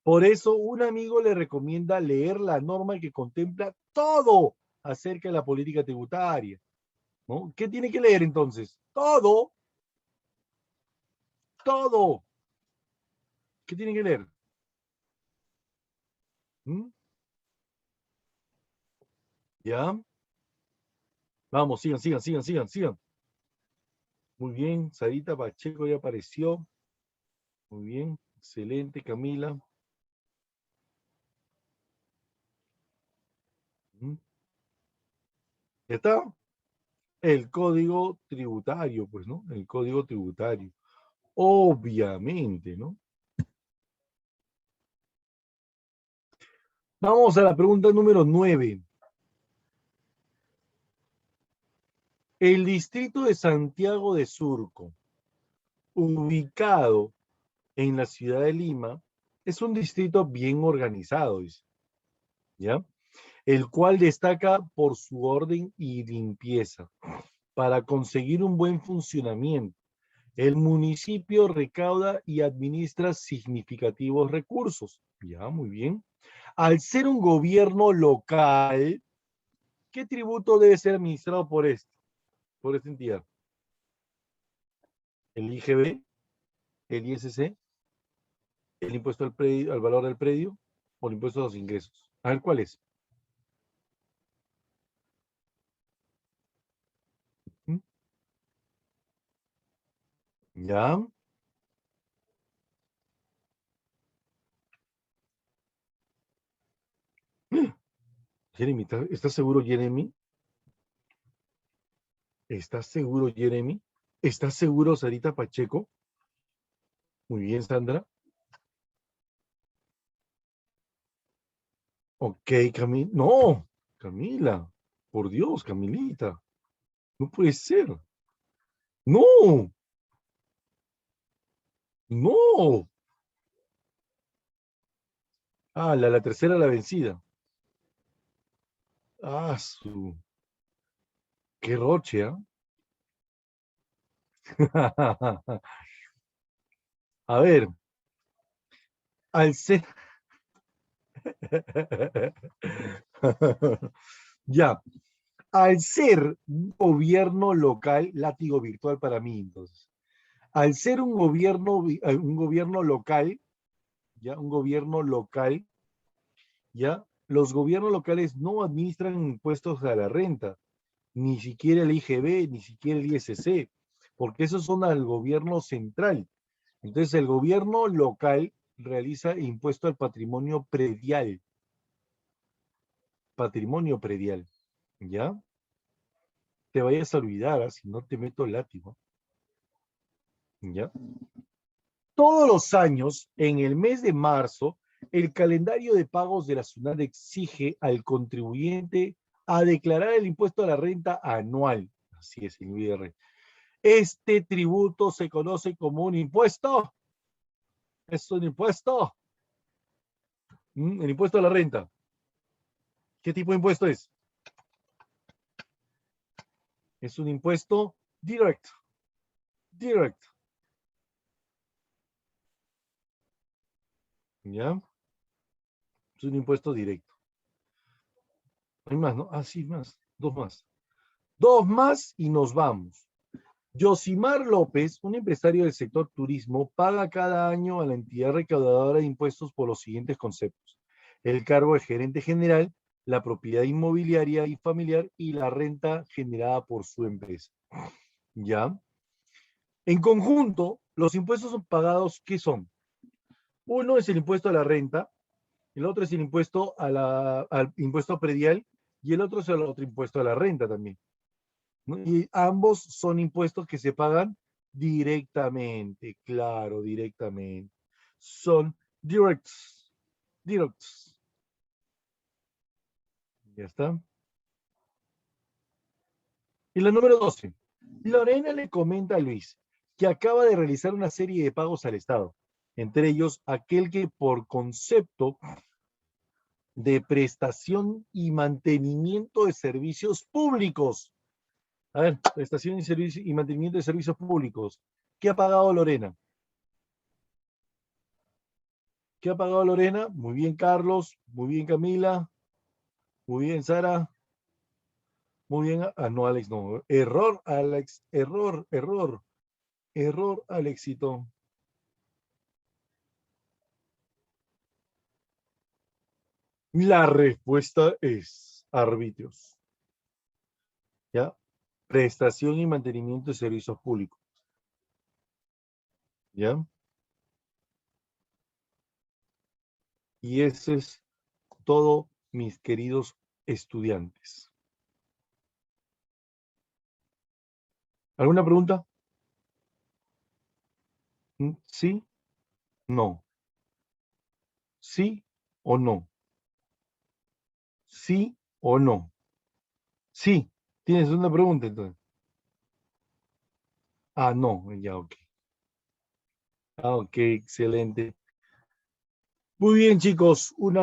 Por eso un amigo le recomienda leer la norma que contempla todo acerca de la política tributaria, ¿no? ¿Qué tiene que leer entonces? Todo. Todo. ¿Qué tiene que leer? ¿Mm? ¿Ya? Vamos, sigan. Muy bien, Sarita Pacheco ya apareció. Muy bien, excelente, Camila. ¿Ya está? El código tributario, pues, ¿no? El código tributario. Obviamente, ¿no? Vamos a la pregunta número 9. El distrito de Santiago de Surco, ubicado en la ciudad de Lima, es un distrito bien organizado, dice, ¿ya? El cual destaca por su orden y limpieza. Para conseguir un buen funcionamiento, el municipio recauda y administra significativos recursos. Ya, muy bien. Al ser un gobierno local, ¿qué tributo debe ser administrado por esta entidad? ¿El IGB? ¿El ISC? ¿El impuesto al valor del predio? ¿O el impuesto a los ingresos? A ver, ¿cuál es? ¿Ya? Jeremy, ¿estás seguro, Jeremy? ¿Estás seguro, Jeremy? ¿Estás seguro, Sarita Pacheco? Muy bien, Sandra. Ok, Camila. No, Camila. Por Dios, Camilita. No puede ser. No. No. Ah, la tercera la vencida. Ah, qué roche, ¿ah? A ver. Al ser. Ya. Al ser un gobierno local, látigo virtual para mí, entonces. Al ser un gobierno local, ya, un gobierno local, ya, los gobiernos locales no administran impuestos a la renta, ni siquiera el IGB, ni siquiera el ISC, porque esos son al gobierno central. Entonces, el gobierno local realiza impuesto al patrimonio predial. Patrimonio predial, ¿ya? Te vayas a olvidar, si no te meto el látigo, ¿ya? Todos los años, en el mes de marzo, el calendario de pagos de la SUNAT exige al contribuyente a declarar el impuesto a la renta anual. Así es, el IR. Este tributo se conoce como un impuesto. ¿Es un impuesto? El impuesto a la renta. ¿Qué tipo de impuesto es? Es un impuesto directo. Directo. ¿Ya? Es un impuesto directo. Hay más, ¿no? Ah, sí, más. Dos más. Dos más y nos vamos. Yosimar López, un empresario del sector turismo, paga cada año a la entidad recaudadora de impuestos por los siguientes conceptos. el cargo de gerente general, la propiedad inmobiliaria y familiar y la renta generada por su empresa. ¿Ya? En conjunto, los impuestos son pagados, ¿qué son? Uno es el impuesto a la renta, el otro es el impuesto al impuesto predial y el otro es el otro impuesto a la renta también, ¿no? Y ambos son impuestos que se pagan directamente, claro, directamente. Son directs. Ya está. Y la número 12. Lorena le comenta a Luis que acaba de realizar una serie de pagos al Estado, entre ellos aquel que por concepto de prestación y mantenimiento de servicios públicos. A ver, prestación y mantenimiento de servicios públicos. ¿Qué ha pagado Lorena? ¿Qué ha pagado Lorena? Muy bien, Carlos. Muy bien, Camila. Muy bien, Sara. Muy bien. Ah, no, Alex, no. Error, Alex. Error, Alexito. La respuesta es arbitrios. ¿Ya? Prestación y mantenimiento de servicios públicos. ¿Ya? Y ese es todo, mis queridos estudiantes. ¿Alguna pregunta? ¿Sí? No. ¿Sí o no? ¿Sí o no? Sí. ¿Tienes una pregunta entonces? Ah, no. Ya, ok. Ah, ok, excelente. Muy bien, chicos. Una